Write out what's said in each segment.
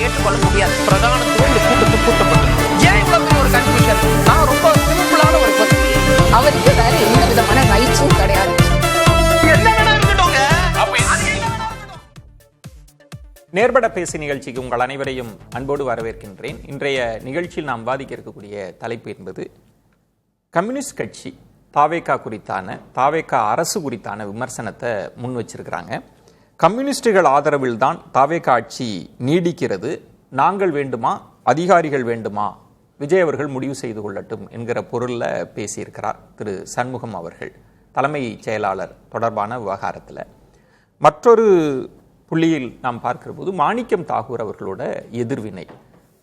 ஏற்றுக்கொள்ள முடியாது. பிரதானத்துவம் இந்த கூட்டத்துக்கு கூட்டப்பட்டது. ஏன் இவ்வளவு பெரிய ஒரு கன்ஃபியூஷன்? நான் ரொம்ப சிம்பிளான ஒரு கொஸ்டின். அவருக்கு வேற எந்த விதமான ரைட்ஸும் கிடையாது. நேர்பட பேசி நிகழ்ச்சிக்கு உங்கள் அனைவரையும் அன்போடு வரவேற்கின்றேன். இன்றைய நிகழ்ச்சியில் நாம் வாதிக்க இருக்கக்கூடிய தலைப்பு என்பது கம்யூனிஸ்ட் கட்சி தாவேகா குறித்தான தாவேகா அரசு குறித்தான விமர்சனத்தை முன் வச்சிருக்கிறாங்க. கம்யூனிஸ்டுகள் ஆதரவில் தான் தாவேகா ஆட்சி நீடிக்கிறது, நாங்கள் வேண்டுமா அதிகாரிகள் வேண்டுமா விஜய் அவர்கள் முடிவு செய்து கொள்ளட்டும் என்கிற பொருளில் பேசியிருக்கிறார் திரு சண்முகம் அவர்கள், தலைமை செயலாளர் தொடர்பான விவகாரத்தில். மற்றொரு புள்ளியில் நாம் பார்க்கிற போது மாணிக்கம் தாகூர் அவர்களோட எதிர்வினை,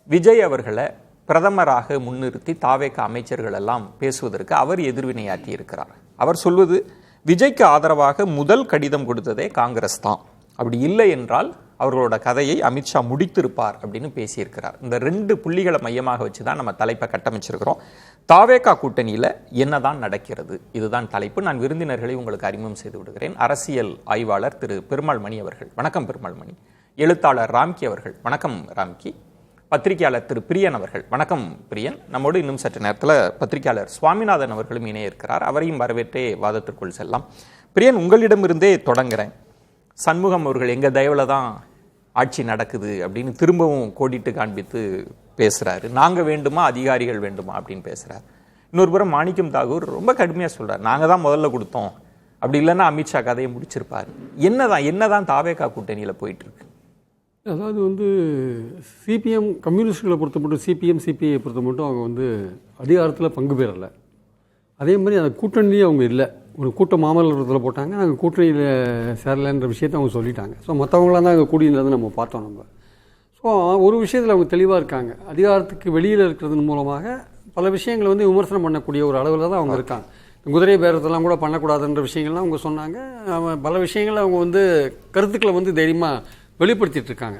விஜய் அவர்களை பிரதமராக முன்னிறுத்தி தாவேகா அமைச்சர்கள் எல்லாம் பேசுவதற்கு அவர் எதிர்வினையாற்றி இருக்கிறார். அவர் சொல்வது விஜய்க்கு ஆதரவாக முதல் கடிதம் கொடுத்ததே காங்கிரஸ் தான், அப்படி இல்லை என்றால் அவர்களோட கதையை அமித்ஷா முடித்திருப்பார் அப்படின்னு பேசியிருக்கிறார். இந்த ரெண்டு புள்ளிகளை மையமாக வச்சு தான் நம்ம தலைப்பை கட்டமைச்சிருக்கிறோம். தாவேகா கூட்டணியில் என்னதான் நடக்கிறது, இதுதான் தலைப்பு. நான் விருந்தினர்களை உங்களுக்கு அறிமுகம் செய்து விடுகிறேன். அரசியல் ஆய்வாளர் திரு பெருமாள் மணி அவர்கள், வணக்கம் பெருமாள் மணி. எழுத்தாளர் ராம்கி அவர்கள், வணக்கம் ராம்கி. பத்திரிகையாளர் திரு பிரியன் அவர்கள், வணக்கம் பிரியன். நம்மோடு இன்னும் சற்று நேரத்தில் பத்திரிகையாளர் சுவாமிநாதன் அவர்களும் இணைய இருக்கிறார். அவரையும் வரவேற்றே வாதத்திற்குள் செல்லாம். பிரியன், உங்களிடமிருந்தே தொடங்குறேன். சண்முகம் அவர்கள் எங்கள் தயவில் தான் ஆட்சி நடக்குது அப்படின்னு திரும்பவும் கோடிட்டு காண்பித்து பேசுகிறாரு. நாங்கள் வேண்டுமா அதிகாரிகள் வேண்டுமா அப்படின்னு பேசுகிறார். இன்னொரு புறம் மாணிக்கம் தாகூர் ரொம்ப கடுமையாக சொல்கிறார், நாங்கள் தான் முதல்ல கொடுத்தோம், அப்படி இல்லைன்னா அமித்ஷா கதையை முடிச்சிருப்பார். என்னதான் தாவேகா கூட்டணியில் போயிட்டுருக்கு? அதாவது சிபிஎம் கம்யூனிஸ்டுகளை பொறுத்த மட்டும், சிபிஎம் சிபிஐ பொறுத்த மட்டும் அவங்க அதிகாரத்தில் பங்கு பெறலை. அதே மாதிரி அந்த கூட்டணிலேயே அவங்க இல்லை. ஒரு கூட்ட மாமல்லத்தில் போட்டாங்க, நாங்கள் கூட்டணியில் சேரலைன்ற விஷயத்தை அவங்க சொல்லிட்டாங்க. ஸோ மற்றவங்களாம் தான் அங்கே கூடியிருந்தது நம்ம பார்த்தோம் நம்ம. ஸோ ஒரு விஷயத்தில் அவங்க தெளிவாக இருக்காங்க. அதிகாரத்துக்கு வெளியில் இருக்கிறது மூலமாக பல விஷயங்களை விமர்சனம் பண்ணக்கூடிய ஒரு அளவில் தான் அவங்க இருக்காங்க. குதிரை பேரத்தெல்லாம் கூட பண்ணக்கூடாதுன்ற விஷயங்கள்லாம் அவங்க சொன்னாங்க. பல விஷயங்களை அவங்க கருத்துக்களை தைரியமாக வெளிப்படுத்திட்டு இருக்காங்க.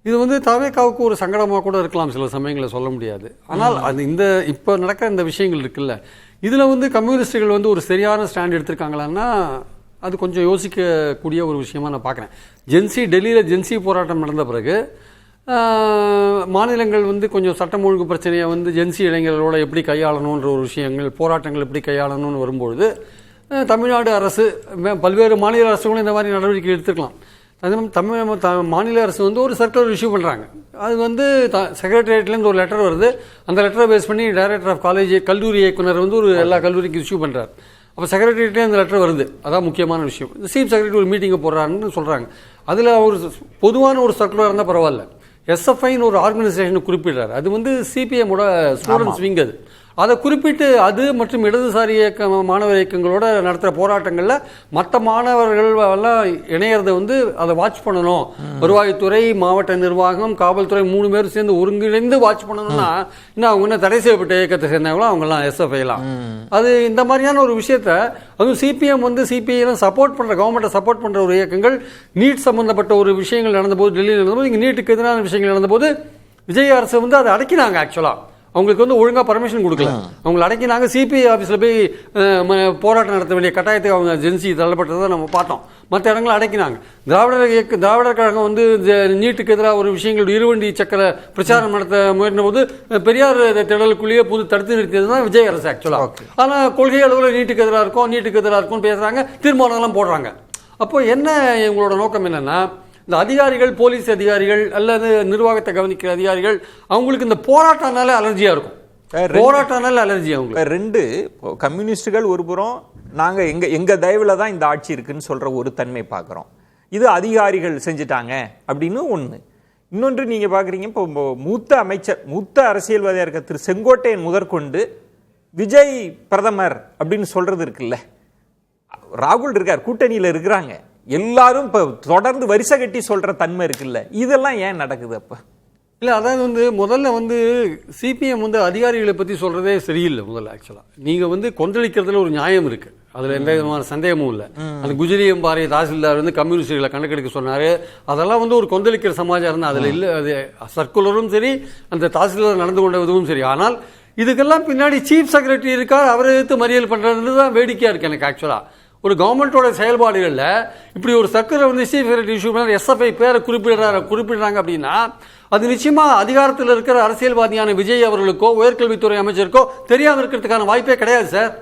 இது தாவேகாவுக்கு ஒரு சங்கடமாக கூட இருக்கலாம், சில சமயங்களில் சொல்ல முடியாது. ஆனால் அது இப்போ நடக்கிற இந்த விஷயங்கள் இருக்குல்ல, இதில் கம்யூனிஸ்டுகள் ஒரு சரியான ஸ்டாண்ட் எடுத்திருக்காங்களான்னா அது கொஞ்சம் யோசிக்கக்கூடிய ஒரு விஷயமா நான் பார்க்குறேன். டெல்லியில் ஜென்சி போராட்டம் நடந்த பிறகு மாநிலங்கள் கொஞ்சம் சட்டம் ஒழுங்கு பிரச்சனையை ஜென்சி இளைஞர்களோட எப்படி கையாளணுன்ற ஒரு விஷயங்கள், போராட்டங்கள் எப்படி கையாளணும்னு வரும்பொழுது தமிழ்நாடு அரசு, பல்வேறு மாநில அரசுகளும் இந்த மாதிரி நடவடிக்கை எடுத்துக்கலாம். மாநில அரசு ஒரு சர்க்குலர் இஷ்யூ பண்ணுறாங்க. அது செக்ரட்டரியேட்லேருந்து ஒரு லெட்டர் வருது. அந்த லெட்டரை பேஸ் பண்ணி டைரக்டர் ஆஃப் காலேஜ், கல்லூரி இயக்குனர் ஒரு எல்லா கல்லூரிக்கும் இஷ்யூ பண்ணுறாரு. அப்போ செக்ரட்டரியேட்லேயே அந்த லெட்டர் வருது. அதான் முக்கியமான விஷயம். சீஃப் செக்ரட்டரி ஒரு மீட்டிங்கை போடுறாருன்னு சொல்கிறாங்க. அதில் ஒரு பொதுவான ஒரு சர்க்குலர் இருந்தால் பரவாயில்ல, எஸ்எஃப்ஐன்னு ஒரு ஆர்கனைசேஷனை குறிப்பிடுறாரு. அது சிபிஎம்மோட ஸ்டூடெண்ட்ஸ் விங். அதை குறிப்பிட்டு அது மற்றும் இடதுசாரி இயக்க மாணவர் இயக்கங்களோட நடத்துகிற போராட்டங்களில் மற்ற மாணவர்கள் எல்லாம் இணையறதை அதை வாட்ச் பண்ணணும். வருவாய்த்துறை, மாவட்ட நிர்வாகம், காவல்துறை 3 பேரும் சேர்ந்து ஒருங்கிணைந்து வாட்ச் பண்ணணும்னா இன்னும் அவங்க தடை செய்யப்பட்ட இயக்கத்தை சேர்ந்தவங்களும் அவங்கெல்லாம் எஸ்எஃப்ஐலாம். அது இந்த மாதிரியான ஒரு விஷயத்த அதுவும் சிபிஎம் சிபிஐலாம் சப்போர்ட் பண்ணுற, கவர்மெண்ட்டை சப்போர்ட் பண்ணுற ஒரு இயக்கங்கள், நீட் சம்பந்தப்பட்ட ஒரு விஷயங்கள் நடந்தபோது, டெல்லியில் நடந்தபோது, இங்கே நீட்டுக்கு எதிரான விஷயங்கள் நடந்தபோது விஜய் அரசு அதை அடக்கினாங்க. ஆக்சுவலாக அவங்களுக்கு ஒழுங்காக பர்மிஷன் கொடுக்கல, அவங்களை அடக்கினாங்க. சிபிஐ ஆஃபீஸில் போய் போராட்டம் நடத்த வேண்டிய கட்டாயத்தை அவங்க ஜென்சி தள்ளப்பட்டதை நம்ம பார்த்தோம். மற்ற இடங்களை அடக்கினாங்க. திராவிடர் கழகம் நீட்டுக்கு எதிராக ஒரு விஷயங்கள் இருவண்டி சக்கர பிரச்சாரம் நடத்த முயன்ற போது பெரியார் திடலுக்குள்ளேயே தடுத்து நிறுத்தியது தான் விஜய் அரசு ஆக்சுவலாக. ஆனால் கொள்கை அளவில் நீட்டுக்கு எதிராக இருக்கும் பேசுகிறாங்க, தீர்மானம்லாம் போடுறாங்க. அப்போ என்ன இவங்களோட நோக்கம் என்னன்னா, இந்த அதிகாரிகள், போலீஸ் அதிகாரிகள் அல்லது நிர்வாகத்தை கவனிக்கிற அதிகாரிகள், அவங்களுக்கு இந்த போராட்டம்னால அலர்ஜியா இருக்கும். போராட்டம்னால அலர்ஜி அவங்க. ரெண்டு கம்யூனிஸ்டுகள் ஒரு புறம் நாங்கள் எங்க தயவுல தான் இந்த ஆட்சி இருக்குன்னு சொல்ற ஒரு தன்மை பார்க்குறோம். இது அதிகாரிகள் செஞ்சுட்டாங்க அப்படின்னு ஒன்று. இன்னொன்று நீங்கள் பார்க்குறீங்க, இப்போ மூத்த அமைச்சர், மூத்த அரசியல்வாதியாக இருக்க திரு செங்கோட்டையன் முதற்கொண்டு விஜய் பிரதமர் அப்படின்னு சொல்றது இருக்குல்ல, ராகுல் இருக்கார், கூட்டணியில் இருக்கிறாங்க, எல்லாரும் இப்போ தொடர்ந்து வரிசை கட்டி சொல்ற தன்மை இருக்குல்ல, இதெல்லாம் ஏன் நடக்குது அப்ப? இல்லை, அதாவது முதல்ல சிபிஎம் அதிகாரிகளை பற்றி சொல்றதே சரியில்லை. முதல்ல ஆக்சுவலாக நீங்கள் கொந்தளிக்கிறதுல ஒரு நியாயம் இருக்கு, அதில் எந்த விதமான சந்தேகமும் இல்லை. அந்த குஜிலியம்பாறை தாசில்தார் கம்யூனிஸ்டுகளை கணக்கெடுக்க சொன்னார். அதெல்லாம் ஒரு கொந்தளிக்கிற சமாச்சாரம் தான். அதில் இல்லை, அது சர்க்குலரும் சரி, அந்த தாசில்தார் நடந்து கொண்ட விதமும் சரி. ஆனால் இதுக்கெல்லாம் பின்னாடி சீஃப் செக்ரட்டரி இருக்கார், அவரை எடுத்து மறியல் பண்ணுறது தான் வேடிக்கையாக இருக்குது எனக்கு ஆக்சுவலாக. ஒரு கவர்மெண்ட்டோட செயல்பாடுகளில் இப்படி ஒரு சர்க்குலர் வந்து சீஃப் செக்ரட்டரி இஷ்யூ பண்ண எஸ்எஃப்ஐ பேரை குறிப்பிடுறாங்க அப்படின்னா அது நிச்சயமா அதிகாரத்தில் இருக்கிற அரசியல்வாதியான விஜய் அவர்களுக்கோ உயர்கல்வித்துறை அமைச்சருக்கோ தெரியாமல் இருக்கிறதுக்கான வாய்ப்பே கிடையாது சார்.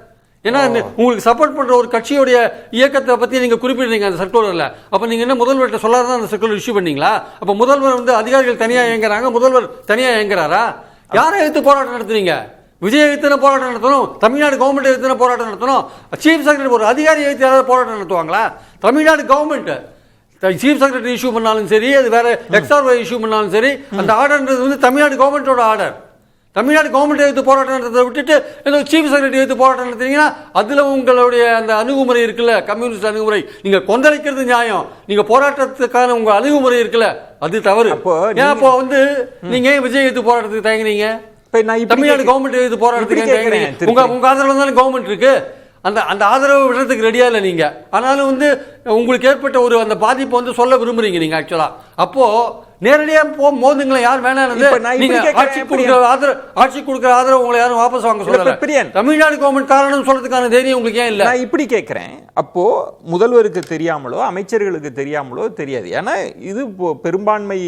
ஏன்னா உங்களுக்கு சப்போர்ட் பண்ற ஒரு கட்சியுடைய இயக்கத்தை பத்தி நீங்க குறிப்பிடுறீங்க அந்த சர்க்குலர்ல. அப்ப நீங்க என்ன முதல்வர்கிட்ட சொல்லாதான் அந்த சர்க்குலர் இஷ்யூ பண்ணீங்களா? அப்ப முதல்வர் வந்து அதிகாரிகள் தனியா இயங்குறாங்க, முதல்வர் தனியா இயங்குறாரா? யாரை எடுத்து போராட்டம் நடத்துறீங்க? விஜய் எழுத்துன போராட்டம் நடத்தணும், தமிழ்நாடு கவர்மெண்ட் எழுத்துன போராட்டம் நடத்தணும், சீஃப் செக்ரட்டரி ஒரு அதிகாரி எழுத்து யாராவது போராட்டம் நடத்துவாங்களா? Tamil Nadu government chief secretary issue பண்ணாலும் சரி, அது வேற எக்ஸ்ஆர்ஒய் இஷ்யூ பண்ணாலும் சரி, அந்த ஆர்டர்ன்றது வந்து தமிழ்நாடு கவர்மெண்டோட ஆர்டர். தமிழ்நாடு கவர்மெண்ட் எடுத்து போராட்டம் நடத்துறதை விட்டுட்டு ஏதோ சீஃப் செக்ரட்டரி எடுத்து போராட்டம் நடத்துறீங்கன்னா அதுல உங்களுடைய அந்த அணுகுமுறை இருக்குல்ல, கம்யூனிஸ்ட் அணுகுமுறை, நீங்க கொந்தளிக்கிறது நியாயம், நீங்க போராட்டத்துக்கான உங்க அணுகுமுறை இருக்குல்ல அது தவறு. ஏன் அப்போ வந்து நீங்க விஜய் எடுத்து போராட்டத்துக்கு தயங்குறீங்க? தமிழ்நாடு கவர்மெண்ட் எடுத்து போராட்டத்துக்கு தயங்குறீங்க? உங்க ஆதரவு தானே கவர்மெண்ட் இருக்கு. அந்த ஆதரவு விடுறதுக்கு ரெடியா இல்லை நீங்க. ஆனாலும் வந்து உங்களுக்கு ஏற்பட்ட ஒரு அந்த பாதிப்பை வந்து சொல்ல விரும்புறீங்க நீங்க ஆக்சுவலா. அப்போ நேரடியா மோதுங்களை யார் வேணாம், ஆட்சி கொடுக்கிற ஆதரவு உங்களை யாரும் வாபஸ் வாங்க சொல்லல. தமிழ்நாடு கவர்மெண்ட் காரணம் சொல்றதுக்கான தைரியம் உங்களுக்கு ஏன் இல்ல? நான் இப்படி கேட்கிறேன். அப்போ முதல்வருக்கு தெரியாமலோ அமைச்சர்களுக்கு தெரியாமலோ தெரியாது. ஏன்னா இது பெரும்பான்மை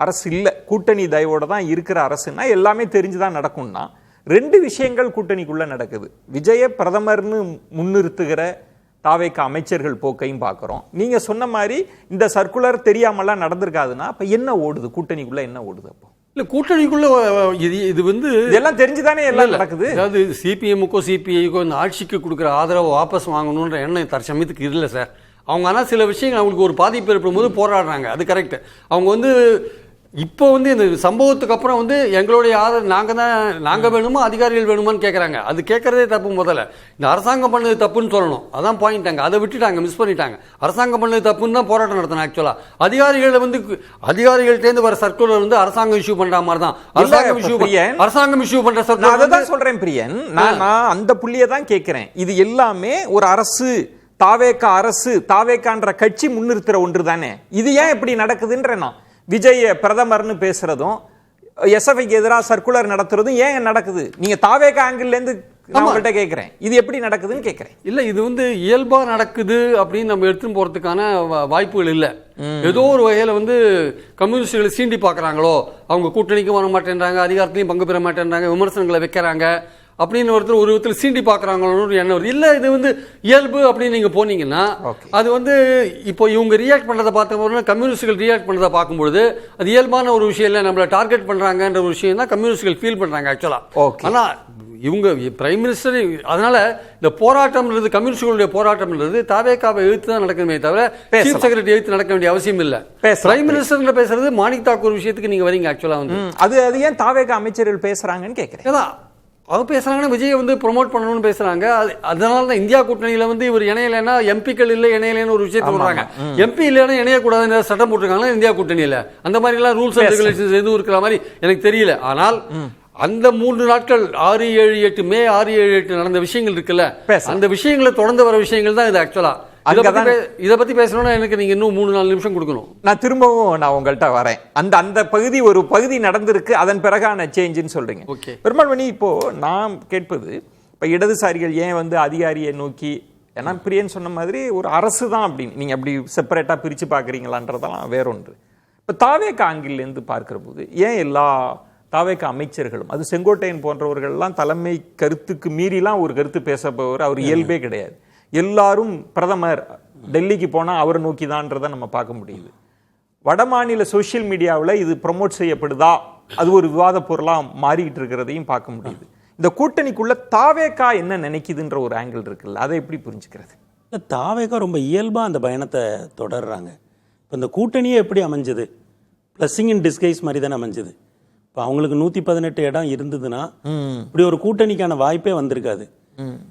அரசு இல்ல, கூட்டணி தயவோட தான் இருக்கிற அரசுன்னா எல்லாமே தெரிஞ்சுதான் நடக்கும்னா ரெண்டு விஷயங்கள் கூட்டணிக்குள்ள நடக்குது. விஜய பிரதமர்னு முன்னிறுத்துகிற தாவேக அமைச்சர்கள் போக்கையும் பார்க்கிறோம். நீங்க சொன்ன மாதிரி இந்த சர்க்குலர் தெரியாமலாம் நடந்திருக்காதுன்னா அப்ப என்ன ஓடுது கூட்டணிக்குள்ள? என்ன ஓடுது அப்போ? இல்ல கூட்டணிக்குள்ள இது வந்து இதெல்லாம் தெரிஞ்சுதானே எல்லாம் நடக்குது. அதாவது சிபிஎம்முக்கோ சிபிஐக்கோ இந்த ஆட்சிக்கு கொடுக்குற ஆதரவை வாபஸ் வாங்கணுன்ற எண்ணம் தற்சமயத்துக்கு இல்லை சார். அவங்க ஆனால் சில விஷயங்கள் அவங்களுக்கு ஒரு பாதிப்பு ஏற்படும் போது போராடுறாங்க, அது கரெக்ட். அவங்க வந்து இப்போ வந்து இந்த சம்பவத்துக்கு அப்புறம் வந்து எங்களுடைய ஆதரவு நாங்கள் வேணுமா அதிகாரிகள் வேணுமான்னு கேட்குறாங்க. அது கேட்கறதே தப்பு. முதல்ல இந்த அரசாங்கம் பண்ணது தப்புன்னு சொல்லணும், அதான் பாயிண்டாங்க. அதை விட்டுட்டாங்க, மிஸ் பண்ணிட்டாங்க. அரசாங்கம் பண்ணது தப்புன்னு தான் போராட்டம் நடத்தணும். ஆக்சுவலா அதிகாரிகள்டேருந்து வர சர்க்குலர் வந்து அரசாங்கம் இஷ்யூ பண்ற மாதிரி தான். அரசாங்கம் இஷ்யூ பண்ற சர்க்குலர் அதான் சொல்றேன் பிரியன். நான் அந்த புள்ளியை தான் கேட்கிறேன். இது எல்லாமே ஒரு அரசு, தாவேகா அரசு, தாவேகான்ற கட்சி முன்னிறுத்துற ஒன்று தானே. இது ஏன் இப்படி நடக்குதுன்ற நான் விஜய் பிரதமர்னு பேசுறதும் எஸ்எஃப்ஐக்கு எதிராக சர்க்குலர் நடத்துறதும் ஏன் நடக்குது? நீங்க தாவேகா ஆங்கிள் இருந்து உங்கள்கிட்ட கேட்கிறேன், இது எப்படி நடக்குதுன்னு கேட்கிறேன். இல்ல இது வந்து இயல்பா நடக்குது அப்படின்னு நம்ம எடுத்துன்னு போறதுக்கான வாய்ப்புகள் இல்ல. ஏதோ ஒரு வகையில வந்து கம்யூனிஸ்டுகளை சீண்டி பாக்குறாங்களோ, அவங்க கூட்டணிக்கும் வர மாட்டேன்றாங்க, அதிகாரத்திலையும் பங்கு பெற மாட்டேன்றாங்க, விமர்சனங்களை வைக்கிறாங்க அப்படின்னு ஒருத்தர் ஒரு விதத்தில் சீண்டி பார்க்குறாங்களோன்னு எண்ணம் வருது. இல்லை இது வந்து இயல்பு அப்படின்னு நீங்கள் போனீங்கன்னா அது வந்து இப்போ இவங்க ரியாக்ட் பண்ணுறதை பார்த்தோம்னா கம்யூனிஸ்டுகள் ரியாக்ட் பண்ணுறதை பார்க்கும்பொழுது அது இயல்பான ஒரு விஷயம் இல்லை, நம்மளை டார்கெட் பண்ணுறாங்கன்ற ஒரு விஷயம் தான் கம்யூனிஸ்டுகள் ஃபீல் பண்ணுறாங்க ஆக்சுவலாக. ஆனால் இவங்க பிரைம் மினிஸ்டர், அதனால இந்த போராட்டம்ன்றது கம்யூனிஸ்டுகளுடைய போராட்டம்ன்றது தாவேகாவை எழுத்து தான் நடக்கணுமே தவிர சீஃப் செக்ரட்டரி எழுத்து நடக்க வேண்டிய அவசியம் இல்லை. பிரைம் மினிஸ்டர் பேசுறது மாணிக் தாக்கூர் விஷயத்துக்கு நீங்க வரீங்க ஆக்சுவலா வந்து அது ஏன் தாவேகா அமைச்சர்கள் பேசுறாங்கன்னு கேட்கிறேன். அவங்க பேசுறாங்கன்னா விஜய் வந்து ப்ரொமோட் பண்ணணும்னு பேசுறாங்க. அதனால தான் இந்தியா கூட்டணியில வந்து இவர் இணையலைன்னா எம்பிக்கள் இல்லை இணையலைன்னு ஒரு விஷயத்தை சொல்றாங்க. எம்பி இல்லைன்னா இணையக்கூடாதுன்னு சட்டம் போட்டிருக்காங்களா இந்தியா கூட்டணியில? அந்த மாதிரி எல்லாம் ரூல்ஸ் அண்ட் ரெகுலேஷன்ஸ் எதுவும் இருக்கிற மாதிரி எனக்கு தெரியல. ஆனால் அந்த 3 நாட்கள் 6, 7, 8 மே 6, 7, 8 நடந்த விஷயங்கள் இருக்குல்ல, அந்த விஷயங்களை தொடர்ந்து வர விஷயங்கள் தான் இது ஆக்சுவலா. இதை பத்தி பேசணும்னா எனக்கு நீங்க இன்னும் 3-4 நிமிஷம் கொடுக்கணும். நான் திரும்பவும் உங்கள்கிட்ட வரேன். அந்த பகுதி ஒரு பகுதி நடந்திருக்கு, அதன் பிறகான சேஞ்சுன்னு சொல்றீங்க. பெருமாள்மணி, இப்போ நான் கேட்பது இப்ப இடதுசாரிகள் ஏன் வந்து அதிகாரியை நோக்கி, ஏன்னா பிரியன் சொன்ன மாதிரி ஒரு அரசு தான் அப்படின்னு நீங்க அப்படி செப்பரேட்டா பிரிச்சு பாக்குறீங்களான்றதெல்லாம் வேறொன்று. இப்ப தாவேகா ஆங்கிள் இருந்து பார்க்கிற போது ஏன் எல்லா தாவேகா அமைச்சர்களும், அது செங்கோட்டையன் போன்றவர்கள்லாம் தலைமை கருத்துக்கு மீறிலாம் ஒரு கருத்து பேச போவர், அவர் இயல்பே கிடையாது. எல்லாரும் பிரதமர் டெல்லிக்கு போனா அவரை நோக்கி தான்றதை நம்ம பார்க்க முடியுது. வட மாநில சோசியல் மீடியாவில் இது ப்ரொமோட் செய்யப்படுதா, அது ஒரு விவாத பொருளா மாறிக்கிட்டு இருக்கிறதையும் பார்க்க முடியுது. இந்த கூட்டணிக்குள்ள தாவேகா என்ன நினைக்குதுன்ற ஒரு ஆங்கிள் இருக்குல்ல, அதை எப்படி புரிஞ்சுக்கிறது? தாவேகா ரொம்ப இயல்பா அந்த பயணத்தை தொடர்றாங்க. இப்போ இந்த கூட்டணியே எப்படி அமைஞ்சது? பிளஸிங் இன் டிஸ்கைஸ் மாதிரி தானே அமைஞ்சது. இப்போ அவங்களுக்கு 118 இடம் இருந்ததுன்னா இப்படி ஒரு கூட்டணிக்கான வாய்ப்பே வந்திருக்காது.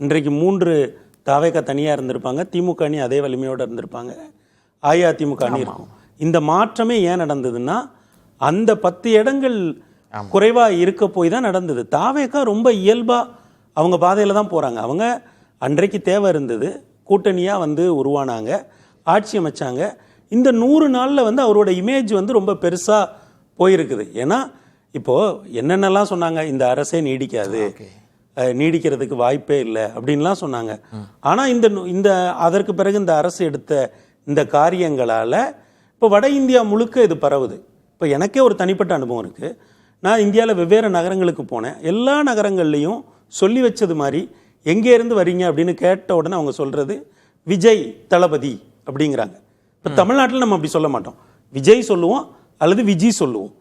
இன்றைக்கு 3 தாவேகா தனியா இருந்திருப்பாங்க, திமுக அணி அதே வலிமையோட இருந்திருப்பாங்க, அஇஅதிமுக அணி இருக்கும். இந்த மாற்றமே ஏன் நடந்ததுன்னா அந்த 10 இடங்கள் குறைவா இருக்க போய் தான் நடந்தது. தாவேகா ரொம்ப இயல்பா அவங்க பாதையில தான் போறாங்க. அவங்க அன்றைக்கு தேவை இருந்தது, கூட்டணியா வந்து உருவானாங்க, ஆட்சி அமைச்சாங்க. இந்த 100 நாள்ல வந்து அவரோட இமேஜ் வந்து ரொம்ப பெருசா போயிருக்குது. ஏன்னா இப்போ என்னென்னலாம் சொன்னாங்க, இந்த அரசே நீடிக்காது, நீடிக்கிறதுக்கு வாய்ப்பே இல்லை அப்படின்லாம் சொன்னாங்க. ஆனால் இந்த அதற்கு பிறகு இந்த அரசு எடுத்த இந்த காரியங்களால் இப்போ வட இந்தியா முழுக்க இது பரவுது. இப்போ எனக்கே ஒரு தனிப்பட்ட அனுபவம் இருக்குது. நான் இந்தியாவில் வெவ்வேறு நகரங்களுக்கு போனேன். எல்லா நகரங்கள்லையும் சொல்லி வச்சது மாதிரி எங்கேருந்து வரீங்க அப்படின்னு கேட்ட உடனே அவங்க சொல்கிறது விஜய் தளபதி அப்படிங்கிறாங்க. இப்போ தமிழ்நாட்டில் நம்ம அப்படி சொல்ல மாட்டோம். விஜய் சொல்லுவோம் அல்லது விஜி சொல்லுவோம்.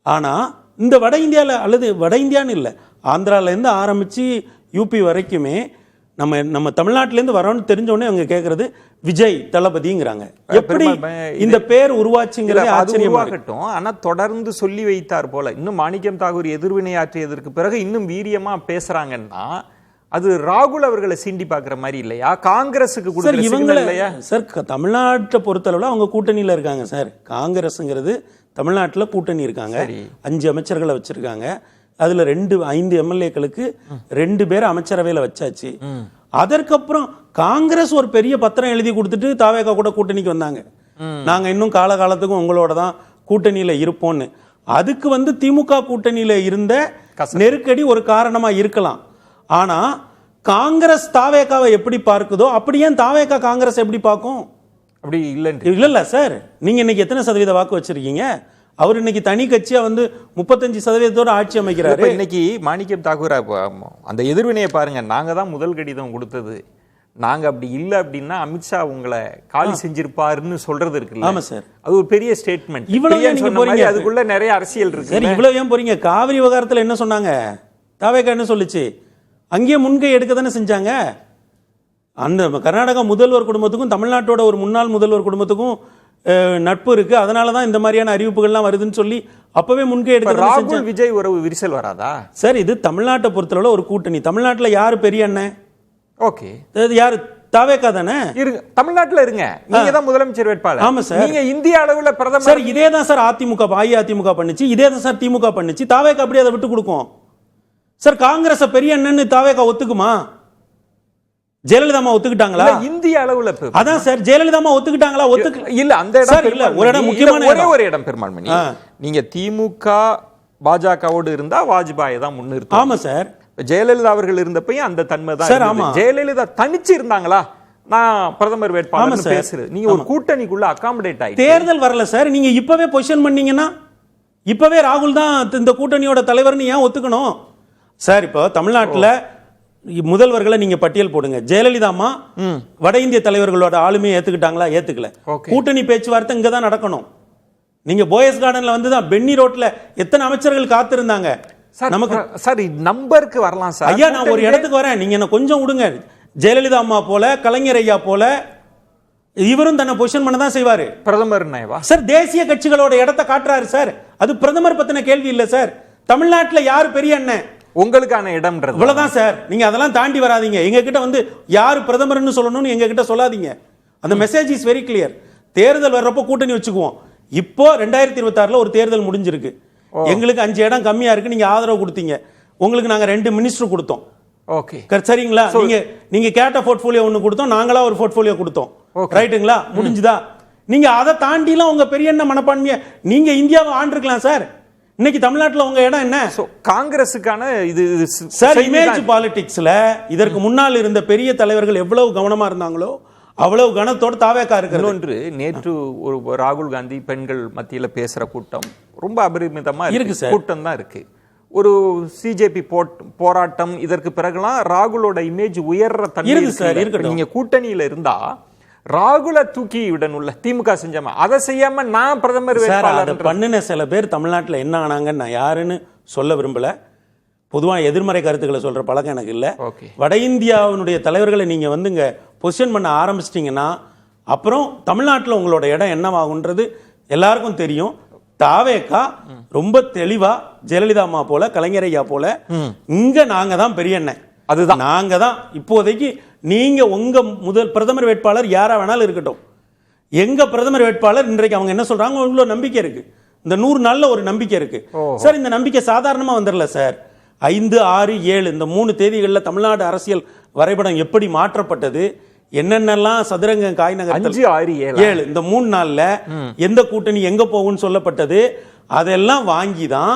ஆனால் இந்த வட இந்தியாவில், அல்லது வட இந்தியான்னு இல்லை, ஆந்திராவிலேருந்து ஆரம்பித்து யூபி வரைக்குமே நம்ம தமிழ்நாட்டிலேருந்து வரோன்னு தெரிஞ்சோடனே அவங்க கேட்கறது விஜய் தளபதிங்கிறாங்க. எப்படி இந்த பேர் உருவாச்சுங்கிறது ஆச்சரியமாகட்டும். ஆனா தொடர்ந்து சொல்லி வைத்தார் போல இன்னும் மாணிக்கம் தாகூர் எதிர்வினையாற்றியதற்கு பிறகு இன்னும் வீரியமா பேசுறாங்கன்னா அது ராகுல் அவர்களை சீண்டி பாக்குற மாதிரி இல்லையா? காங்கிரஸுக்கு கொடுக்கிற சிக்னல் இல்லையா சார்? தமிழ்நாட்டை பொறுத்தளவுல அவங்க கூட்டணியில இருக்காங்க சார். காங்கிரஸ்ங்கிறது தமிழ்நாட்டில் கூட்டணி இருக்காங்க. 5 அமைச்சர்களை வச்சிருக்காங்க. அதுல 5 எம்எல்ஏக்களுக்கு 2 பேர் அமைச்சரவையில் வச்சாச்சு. அதற்கப்புறம் காங்கிரஸ் ஒரு பெரிய பத்திரம் எழுதி கொடுத்துட்டு தாவேகா கூட கூட்டணிக்கு வந்தாங்க. நாங்க இன்னும் காலகாலத்துக்கும் உங்களோட தான் கூட்டணியில இருப்போம்னு. அதுக்கு திமுக கூட்டணியில இருந்த நெருக்கடி ஒரு காரணமா இருக்கலாம். ஆனா காங்கிரஸ் தாவேகாவை எப்படி பார்க்குதோ அப்படியே தாவேகா காங்கிரஸ் எப்படி பார்க்கும்? அப்படி இல்ல சார். நீங்க இன்னைக்கு எத்தனை சதவீத வாக்கு வச்சிருக்கீங்க? அவர் இன்னைக்கு தனி கட்சியா 35% ஆட்சி அமைக்கிறாரு. இன்னைக்கு மாணிக்கம் தாக்கூர் அந்த எதிர்வினையை பாருங்க. நாங்க தான் முதல் கடிதம் கொடுத்தது, நாங்க அப்படி இல்லை அப்படின்னா அமித்ஷா உங்களை காலி செஞ்சிருப்பாருன்னு சொல்றது இருக்குல்ல. ஆமா சார், அது ஒரு பெரிய ஸ்டேட்மெண்ட். இவ்வளவு நீங்க போறீங்க, அதுக்குள்ள நிறைய அரசியல் இருக்கு. சரி, இவ்வளவு ஏன் போறீங்க? காவிரி விவகாரத்துல என்ன சொன்னாங்க? தாவேகா என்ன சொல்லுச்சு? அங்கேயே முன்கை எடுக்க தானே செஞ்சாங்க. அந்த கர்நாடகா முதல்வர் குடும்பத்துக்கும் தமிழ்நாட்டோட ஒரு முன்னாள் முதல்வர் குடும்பத்துக்கும் நட்பு இருக்கு, அதனாலதான் இந்த மாதிரியான அறிவிப்புகள்லாம் வருதுன்னு சொல்லி அப்பவே முன்கை எடுக்க. ராகுல் விஜய் உறவு விரிசல் வராதா சார்? இது தமிழ்நாட்டை பொறுத்தளவுல ஒரு கூட்டணி. தமிழ்நாட்டில் யாரு பெரிய அண்ணன்? ஓகே, யாரு? தாவேகா தானே. தமிழ்நாட்டில் இருங்க, நீங்க தான் முதலமைச்சர் வேட்பாளர். ஆமா சார். நீங்க இந்திய அளவுல பிரதமர். சார் இதே தான் சார் அதிமுக அஇஅதிமுக பண்ணுச்சு, இதே தான் சார் திமுக பண்ணுச்சு. தாவேகா அப்படி அதை விட்டு கொடுக்கும் சார்? காங்கிரஸ் பெரிய அண்ணன்னு தாவேகா ஒத்துக்குமா? ஜெயலலிதா ஒத்துக்கிட்டாங்களா? இந்திய அளவுல அதான் சார், ஜெயலலிதா ஒத்துக்கிட்டாங்களா? இல்ல, அந்த இடம் இல்ல. ஒரு இடம் முக்கியமான ஒரு இடம் பெருமாள்மணி. நீங்க திமுக பாஜகவோடு இருந்தா வாஜ்பாய் தான் முன்னிறுத்தும். ஆமா சார். ஜெயலலிதா அவர்கள் இருந்தப்பயும் அந்த தன்மை தான். ஜெயலலிதா தனிச்சு இருந்தாங்களா நான் பிரதமர் வேட்பாளர் பேசுறது? நீங்க ஒரு கூட்டணிக்குள்ள அகாமடேட் ஆகி தேர்தல் வரல சார். நீங்க இப்பவே பொசிஷன் பண்ணீங்கன்னா இப்பவே ராகுல் தான் இந்த கூட்டணியோட தலைவர்னு ஏன் ஒத்துக்கணும் சார்? இப்போ தமிழ்நாட்டில் முதல்வர்களை நீங்க பட்டியல் போடுங்க. ஜெயலலிதா வட இந்திய தலைவர்களோட ஆளுமையை ஏத்துக்கிட்டாங்களா? ஏத்துக்கல. கூட்டணி பேச்சுவார்த்தை இங்க தான் நடக்கணும். நீங்க போயஸ் கார்டன்ல வந்துதான் பென்னி ரோட்ல எத்தனை அமைச்சர்கள் காத்திருந்தாங்க. நமக்கு சார் நம்பருக்கு வரலாம் சார். ஐயா, நான் ஒரு இடத்துக்கு வரேன், நீங்க என்ன கொஞ்சம் விடுங்க. ஜெயலலிதா அம்மா போல, கலைஞர் ஐயா போல இவரும் தன்னை பொசிஷன் பண்ண தான் செய்வாரு. பிரதமர் சார் தேசிய கட்சிகளோட இடத்தை காட்டுறாரு சார். அது பிரதமர் பத்தின கேள்வி இல்ல சார். தமிழ்நாட்டில் யாரு பெரிய அண்ணன்? உங்களுக்கான இடம் இவ்வளவுதான் சார். நீங்க அதெல்லாம் தாண்டி வராதீங்க. எங்க கிட்ட யாரு பிரதமர்னு சொல்லணும்னு எங்க கிட்ட சொல்லாதீங்க. அந்த மெசேஜ் இஸ் வெரி கிளியர். தேர்தல் வர்றப்போ கூட்டணி வச்சுக்குவோம். இப்போ 2026 ஒரு தேர்தல் முடிஞ்சிருக்கு. எங்களுக்கு 5 இடம் கம்மியா இருக்கு, நீங்க ஆதரவு கொடுத்தீங்க. உங்களுக்கு நாங்க 2 மினிஸ்டர் கொடுத்தோம். ஓகே, சரிங்களா? நீங்க கேட்ட போர்ட்போலியோ ஒன்னு கொடுத்தோம், நாங்களா ஒரு போர்ட்போலியோ கொடுத்தோம். ரைட்டுங்களா? முடிஞ்சுதா? நீங்க அதை தாண்டிலாம் உங்க பெரிய என்ன மனப்பான்மைய நீங்க இந்தியாவை ஆண்டிருக்கலாம் சார். இன்னைக்கு தமிழ்நாட்டில் உங்க இடம் என்ன? காங்கிரஸுக்கான இது சார் இமேஜ் பாலிடிக்ஸ்ல இதற்கு முன்னால் இருந்த பெரிய தலைவர்கள் எவ்வளவு கவனமா இருந்தாங்களோ அவ்வளவு கனத்தோட தாவேகா இருக்கு. நேற்று ஒரு ராகுல் காந்தி பெண்கள் மத்தியில பேசுற கூட்டம் ரொம்ப அபரிமிதமா இருக்கு சார். கூட்டம் தான் இருக்கு. ஒரு சிஜேபி போராட்டம் இதற்கு பிறகுலாம் ராகுலோட இமேஜ் உயர்ற தன்மை இருக்கு சார். நீங்க கூட்டணியில இருந்தா ராகுல தூக்கி விடணும்ல. திமுக செஞ்சாம அதை செய்யாம நான் பிரதமர் வேட்பாளர் பண்ணின சில பேர் தமிழ்நாட்டில் என்ன ஆனாங்கன்னு நான் யாருன்னு சொல்ல விரும்பல. பொதுவாக எதிர்மறை கருத்துக்களை சொல்ற பழக்கம் எனக்கு இல்லை. வட இந்தியாவினுடைய தலைவர்களை நீங்க இங்க பொசிஷன் பண்ண ஆரம்பிச்சிட்டீங்கன்னா அப்புறம் தமிழ்நாட்டில் உங்களோட இடம் என்னவாகுன்றது எல்லாருக்கும் தெரியும். தாவேகா ரொம்ப தெளிவா ஜெயலலிதா அம்மா போல, கலைஞர் ஐயா போல இங்க நாங்க தான் பெரிய அண்ணன், அதுதான் நாங்க தான். இப்போதைக்கு நீங்க உங்க முதல் பிரதமர் வேட்பாளர் யாரா வேணாலும் இருக்கட்டும், எங்க பிரதமர் வேட்பாளர் இன்றைக்கு அவங்க என்ன சொல்றாங்க, உங்களுக்கு நம்பிக்கை இருக்கு. இந்த 100 நாள்ல ஒரு நம்பிக்கை இருக்கு சார். இந்த நம்பிக்கை சாதாரணமா வந்துடல சார். 5, 6, 7 இந்த 3 தேதிகளில் தமிழ்நாடு அரசியல் வரைபடம் எப்படி மாற்றப்பட்டது, என்னென்னலாம் சதுரங்க காய் நகர் 7 இந்த 3 நாள்ல எந்த கூட்டணி எங்க போகும்னு சொல்லப்பட்டது, அதெல்லாம் வாங்கி தான்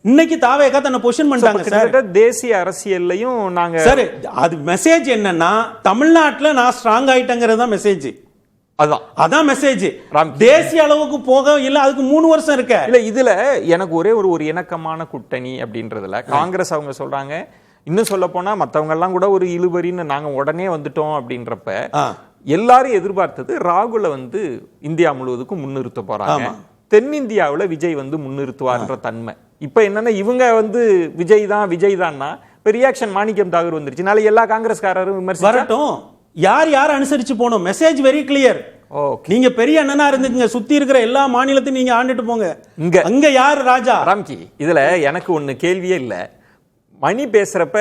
இன்னைக்கு தாவேகா தன்னை பொசிஷன் பண்ணிட்டாங்க சார். கிட்டத்தட்ட தேசிய அரசியல்லையும் நாங்க சார் அது மெசேஜ் என்னன்னா தமிழ்நாட்டுல நான் ஸ்ட்ராங் ஆயிட்டேங்கிறது தான் மெசேஜ். அதான் மெசேஜ். தேசிய அளவுக்கு போக இல்ல, அதுக்கு 3 வருஷம் இருக்க. இல்ல இதுல எனக்கு ஒரே ஒரு இணக்கமான கூட்டணி அப்படின்றதுல காங்கிரஸ் அவங்க சொல்றாங்க. இன்னும் சொல்ல போனா மத்தவங்க எல்லாம் கூட ஒரு இழுபறின்னு நாங்க உடனே வந்துட்டோம் அப்படின்றப்ப எல்லாரும் எதிர்பார்த்தது ராகுல வந்து இந்தியா முழுவதுக்கும் முன்னிறுத்த போறாங்க, தென்னிந்தியாவுல விஜய் வந்து முன்னிறுத்துவார்ன்ற தன்மை. இப்ப என்னன்னா இவங்க வந்து விஜய் தான்னா ரியாக்ஷன் மாணிக்கம் தாகூர் வந்துருச்சு. நாளை எல்லா காங்கிரஸ்காரரும் விமர்சனம் வரட்டும். யார் யார் அனுசரிச்சு போனோம், மெசேஜ் வெரி கிளியர். நீங்க பெரிய அண்ணனா இருந்துக்குங்க, சுத்தி இருக்கிற எல்லா மாநிலத்தையும் நீங்க ஆண்டுட்டு போங்க. அங்க யார் ராஜா? ராம்கி, இதுல எனக்கு ஒண்ணு கேள்வியே இல்ல. மணி பேசுறப்ப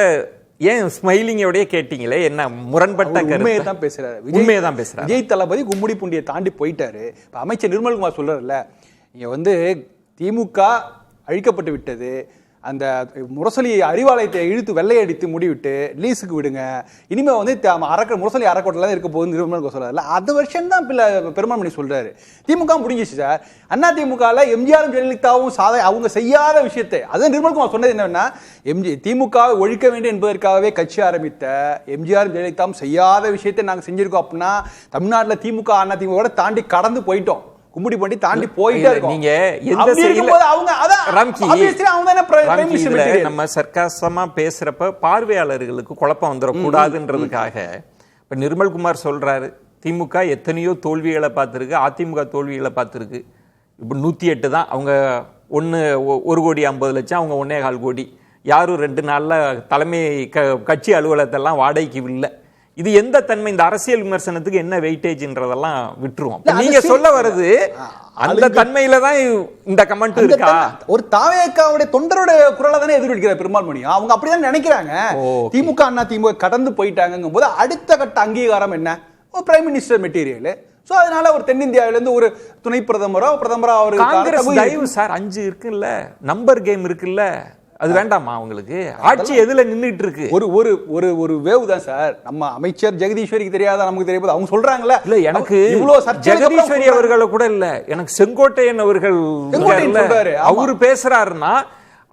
ஏன் ஸ்மைலிங்கோடய கேட்டீங்களே, என்ன முரண்பட்ட உண்மையை தான் பேசுறாரு. உண்மையை தான் பேசுறாரு. விஜய் தளபதி கும்முடி பூண்டியை தாண்டி போயிட்டாரு. இப்ப அமைச்சர் நிர்மல்குமார் சொல்றாருல்ல, இங்க வந்து திமுக அழிக்கப்பட்டு விட்டது, அந்த முரசொலி அறிவாலயத்தை இழுத்து வெள்ளையடித்து முடிவிட்டு லீஸுக்கு விடுங்க, இனிமே வந்து முரசொலி அறக்கோட்டை இருக்க போகுது நிர்மல்குமார் சொல்றாருல்ல, அது வருஷம் தான் பெருமாள்மணி சொல்றாரு. திமுக முடிஞ்சிச்சு சார். அண்ணா திமுகல எம்ஜிஆரும் ஜெயலலிதாவும் அவங்க செய்யாத விஷயத்தை அதான் நிர்மல்குமார் சொன்னது என்னன்னா, திமுகவை ஒழிக்க வேண்டும் என்பதற்காகவே கட்சி ஆரம்பித்த எம்ஜிஆரும் ஜெயலலிதாவும் செய்யாத விஷயத்தை நாங்க செஞ்சிருக்கோம். அப்படின்னா தமிழ்நாட்டில் திமுக அண்ணா திமுக தாண்டி கடந்து போயிட்டோம், கும்படி பண்ணி தாண்டி போயிட்டே இருக்கோம். நீங்க எந்த நம்ம சர்க்காசமா பேசுறப்ப பார்வையாளர்களுக்கு குழப்பம் வந்துடக்கூடாதுன்றதுக்காக இப்ப நிர்மல்குமார் சொல்றாரு, திமுக எத்தனையோ தோல்விகளை பார்த்திருக்கு, அதிமுக தோல்விகளை பார்த்திருக்கு. இப்ப 108 தான் அவங்க 1,50,00,000, அவங்க 1,4 கோடி. யாரும் 2 நாள்ல தலைமை கட்சி அலுவலகத்தெல்லாம் வாடகைக்கு இல்லை. இது எந்த தன்மை? இந்த அரசியல் விமர்சனத்துக்கு என்ன வெயிட்டேஜ்ன்றதெல்லாம் விட்டுருவோம். நீங்க சொல்ல வருது அந்த தன்மையில தான் இந்த கமெண்ட் இருக்கா? ஒரு தாவேக்காவுடைய தொண்டரோட குரலை தானே எதிர்விக்கிறார் பெருமாள்மணி. அவங்க அப்படிதான் நினைக்கிறாங்க. திமுக அண்ணா திமுக கடந்து போயிட்டாங்க போது அடுத்த கட்ட அங்கீகாரம் என்ன? Prime minister material. சோ அதனால ஒரு தென்னிந்தியாவில இருந்து ஒரு துணை பிரதமரோ அவரு காங்கிரஸ் தயவு சார் 5 இருக்குல்ல, நம்பர் கேம் இருக்குல்ல, அது வேண்டாமா உங்களுக்கு? ஆட்சி எதுல நின்னுட்டு இருக்கு? ஒரு வேவ் தான் சார். நம்ம அமைச்சர் ஜெகதீஸ்வரிக்கு தெரியாத நமக்கு தெரியாது. அவங்க சொல்றாங்கல்ல, இல்ல எனக்கு ஜெகதீஸ்வரி அவர்களை கூட இல்ல, எனக்கு செங்கோட்டையன் அவர்கள் அவரு பேசுறாருன்னா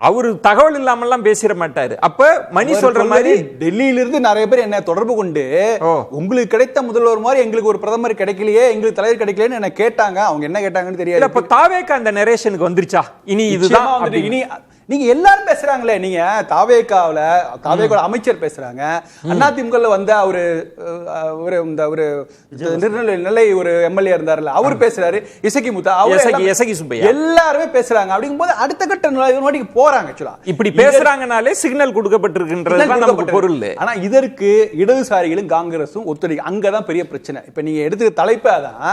அவரு தகவல் இல்லாமல்லாம் பேசிட மாட்டாரு. அப்ப மணி சொல்ற மாதிரி டெல்லியில இருந்து நிறைய பேர் என்ன தொடர்பு கொண்டு உங்களுக்கு கிடைத்த முதல்வர் மாதிரி எங்களுக்கு ஒரு பிரதமர் கிடைக்கலையே, எங்களுக்கு தலைவர் கிடைக்கலையேன்னு என்ன கேட்டாங்க. அவங்க என்ன கேட்டாங்கன்னு தெரியாது. இப்ப தாவேக்கா அந்த நரேஷனுக்கு வந்துருச்சா? இனி இதுதான் இனி நீங்க எல்லாரும் பேசுறாங்களே, நீங்க தாவேக்காவுல அமைச்சர் பேசுறாங்க, அதிமுகல வந்த நெல்லை ஒரு எம்எல்ஏ இருந்தாருல அவர் பேசுறாரு, இசக்கி சுப்பையா எல்லாருமே பேசுறாங்க. அப்படிங்கும்போது அடுத்த கட்ட நோட்டிக்கு போறாங்க. இப்படி பேசுறாங்கனாலே சிக்னல் கொடுக்கப்பட்டிருக்குன்றது பொருள். ஆனா இதற்கு இடதுசாரிகளும் காங்கிரஸும் ஒத்துழைக்க, அங்கதான் பெரிய பிரச்சனை. இப்ப நீங்க எடுத்து தலைப்பா தான்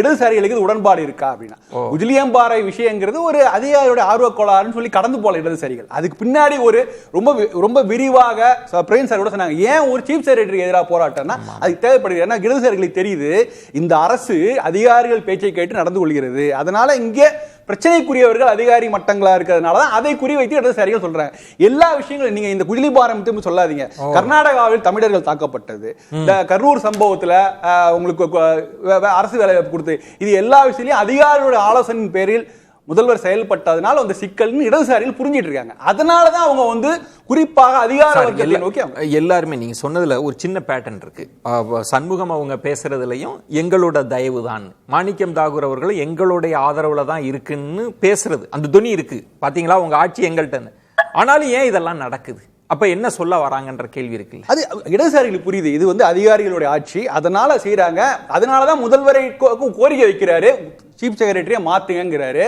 இடதுசாரிகளுக்கு உடன்பாடு இருக்கா அப்படின்னா, உஜிலியம்பாறை விஷயங்கிறது ஒரு அதிகாரியோட ஆர்வ கோளாறுன்னு சொல்லி கடந்து போல இடதுசாரிகள். அதுக்கு பின்னாடி ஒரு ரொம்ப விரிவாக பிரவீன் சார் கூட சொன்னாங்க, ஏன் ஒரு சீஃப் செக்ரட்டரி எதிராக போராட்டம்னா அதுக்கு தேவைப்படுகிறது. ஏன்னா இடதுசாரிகளுக்கு தெரியுது இந்த அரசு அதிகாரிகள் பேச்சை கேட்டு நடந்து கொள்கிறது, அதனால இங்கே பிரச்சனைக்குரியவர்கள் அதிகாரி மட்டங்களா இருக்கிறதுனால தான் அதை குறி வைத்து இடதுசாரிகள் சொல்றாங்க. எல்லா விஷயங்களும் நீங்க இந்த குஜிலிபாரம் சொல்லாதீங்க. கர்நாடகாவில் தமிழர்கள் தாக்கப்பட்டது, இந்த கரூர் சம்பவத்துல உங்களுக்கு அரசு வேலை வாய்ப்பு கொடுத்து, இது எல்லா விஷயத்திலையும் அதிகாரிகளோட ஆலோசனையின் பேரில் முதல்வர் செயல்பட்டதனால அந்த சிக்கல்னு இடதுசாரிகள் புரிஞ்சிட்டு இருக்காங்க. அதனாலதான் அவங்க வந்து குறிப்பாக அதிகார வர்க்கத்தை நோக்கி எல்லாருமே நீங்க சொன்னதுல ஒரு சின்ன பேட்டர்ன் இருக்கு. சண்முகம் அவங்க பேசுறதுலயும் எங்களோட தயவு தான், மாணிக்கம் தாகூர் அவர்கள் எங்களுடைய ஆதரவுல தான் இருக்குன்னு பேசுறது அந்த துணி இருக்கு. பாத்தீங்களா உங்க ஆட்சி எங்கள்கிட்ட. ஆனாலும் ஏன் இதெல்லாம் நடக்குது? அப்ப என்ன சொல்ல வராங்கன்ற கேள்வி இருக்குல்ல. அது இடதுசாரிகளுக்கு புரியுது, இது வந்து அதிகாரிகளுடைய ஆட்சி, அதனால செய்யறாங்க. அதனாலதான் முதல்வரை கோரிக்கை வைக்கிறாரு, சீஃப் செக்ரட்டரியை மாத்துங்கிறாரு.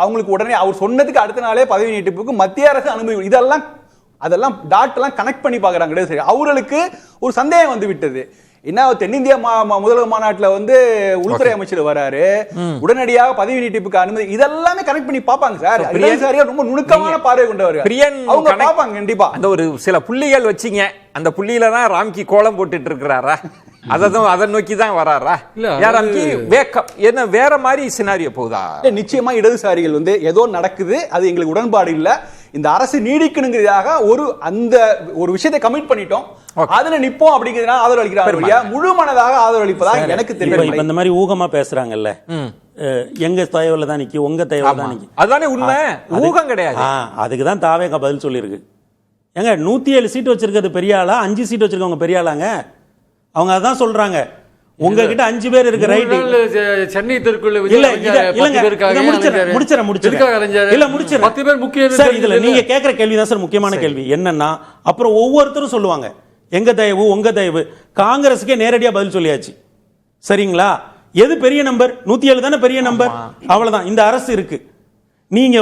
அவங்களுக்கு உடனே அவர் சொன்னதுக்கு அடுத்த நாளே பதவி நீட்டிப்புக்கு மத்திய அரசு அனுமதி. அதெல்லாம் டாட் எல்லாம் கனெக்ட் பண்ணி பாக்குறாங்க இடதுசாரி. அவர்களுக்கு ஒரு சந்தேகம் வந்து விட்டது. என்ன தென்னிந்தியா முதல்வர் மாநாட்டில் வந்து உள்துறை அமைச்சர் வராரு, உடனடியாக பதவி நீட்டிப்புக்கு அனுமதி, இதெல்லாமே கனெக்ட் பண்ணி பாப்பாங்க சார். இடதுசாரியா ரொம்ப நுணுக்கமான பார்வை கொண்டவர், அவங்க பாப்பாங்க கண்டிப்பா. அந்த ஒரு சில புள்ளிகள் வச்சிங்க, அந்த புள்ளியில தான் ராம்கி கோலம் போட்டுட்டு இருக்கிறாரா? அதை நோக்கி தான் வராரா? என்ன வேற மாதிரி சினாரியோ போகுதா? நிச்சயமா இடதுசாரிகள் வந்து ஏதோ நடக்குது, அது எங்களுக்கு உடன்பாடு இல்ல, இந்த அரசு நீடிக்கணுங்கிறதாக ஒரு விஷயத்தை கமிட் பண்ணிட்டோம், அதுல நிப்போம் அப்படிங்கிறதுனால ஆதரவு அளிக்கிறாங்க. முழு மனதாக ஆதரவு அளிப்பதா எனக்கு தெரியும். இந்த மாதிரி ஊகமா பேசுறாங்கல்ல, எங்க தயவுல தான் நிற்கும், உங்க தயவுல தான் நிற்கும். அதுதானே உண்மை, ஊகம் கிடையாது. அதுக்கு தான் தாவேகா பதில் சொல்லியிருக்கு. ஏங்க 107 சீட் வச்சிருக்கிறது பெரிய ஆளா, 5 சீட் வச்சிருக்கவங்க பெரிய ஆளாங்க? அவங்க அதான் சொல்றாங்க. உங்ககிட்ட 5 பேர் இருக்கு, ரைட்? சென்னை தெருக்குள்ள இல்ல முடிச்சிரேன் 10 பேர் முக்கிய சார். இதுல நீங்க கேக்குற கேள்வி தான் சார் முக்கியமான கேள்வி. என்னன்னா அப்புறம் ஒவ்வொருத்தரும் சொல்லுவாங்க எங்க தயவு உங்க தயவு. காங்கிரஸுக்கே நேரடியா பதில் சொல்லியாச்சு. சரிங்களா? எது பெரிய நம்பர்? 107 தானே பெரிய நம்பர். அவ்வளவுதான். இந்த அரசு இருக்கு. நீங்க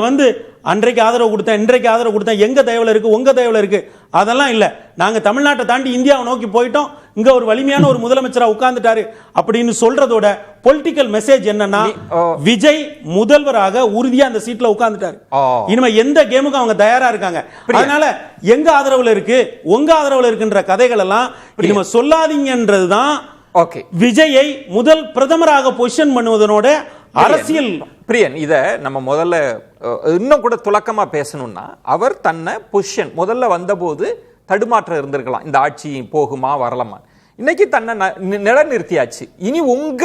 அன்றைக்கு ஆதரவு கொடுத்தேன், இன்றைக்கு ஆதரவு கொடுத்தேன், எங்க தயவுல இருக்கு உங்க தயவுல இருக்கு, அதெல்லாம் இல்ல. நாங்க தமிழ்நாட்டை தாண்டி இந்தியாவை நோக்கி போயிட்டோம், இங்க ஒரு வலிமையான ஒரு முதலமைச்சரா உட்கார்ந்துட்டாரு அப்படின்னு சொல்றதோட பொலிட்டிக்கல் மெசேஜ் என்னன்னா, விஜய் முதல்வராக உறுதியா அந்த சீட்ல உட்கார்ந்துட்டாரு. இனிமே எந்த கேமுக்கும் அவங்க தயாரா இருக்காங்க. அதனால எங்க ஆதரவுல இருக்கு உங்க ஆதரவுல இருக்குன்ற கதைகள் எல்லாம் இனிமே சொல்லாதீங்கன்றதுதான் விஜயை முதல் பிரதமராக பொசிஷன் பண்ணுவதனோட அரசியல். பிரியன், இத நம்ம முதல்ல இன்னும் கூட துலக்கமா பேசணும்னா, அவர் தன்னை பொசிஷன் முதல்ல வந்தபோது தடுமாற்றம் இருந்திருக்கலாம், இந்த ஆட்சி போகுமா வரலாமா. இன்னைக்கு தன்னை நிலைநிறுத்தியாச்சு. இனி உங்க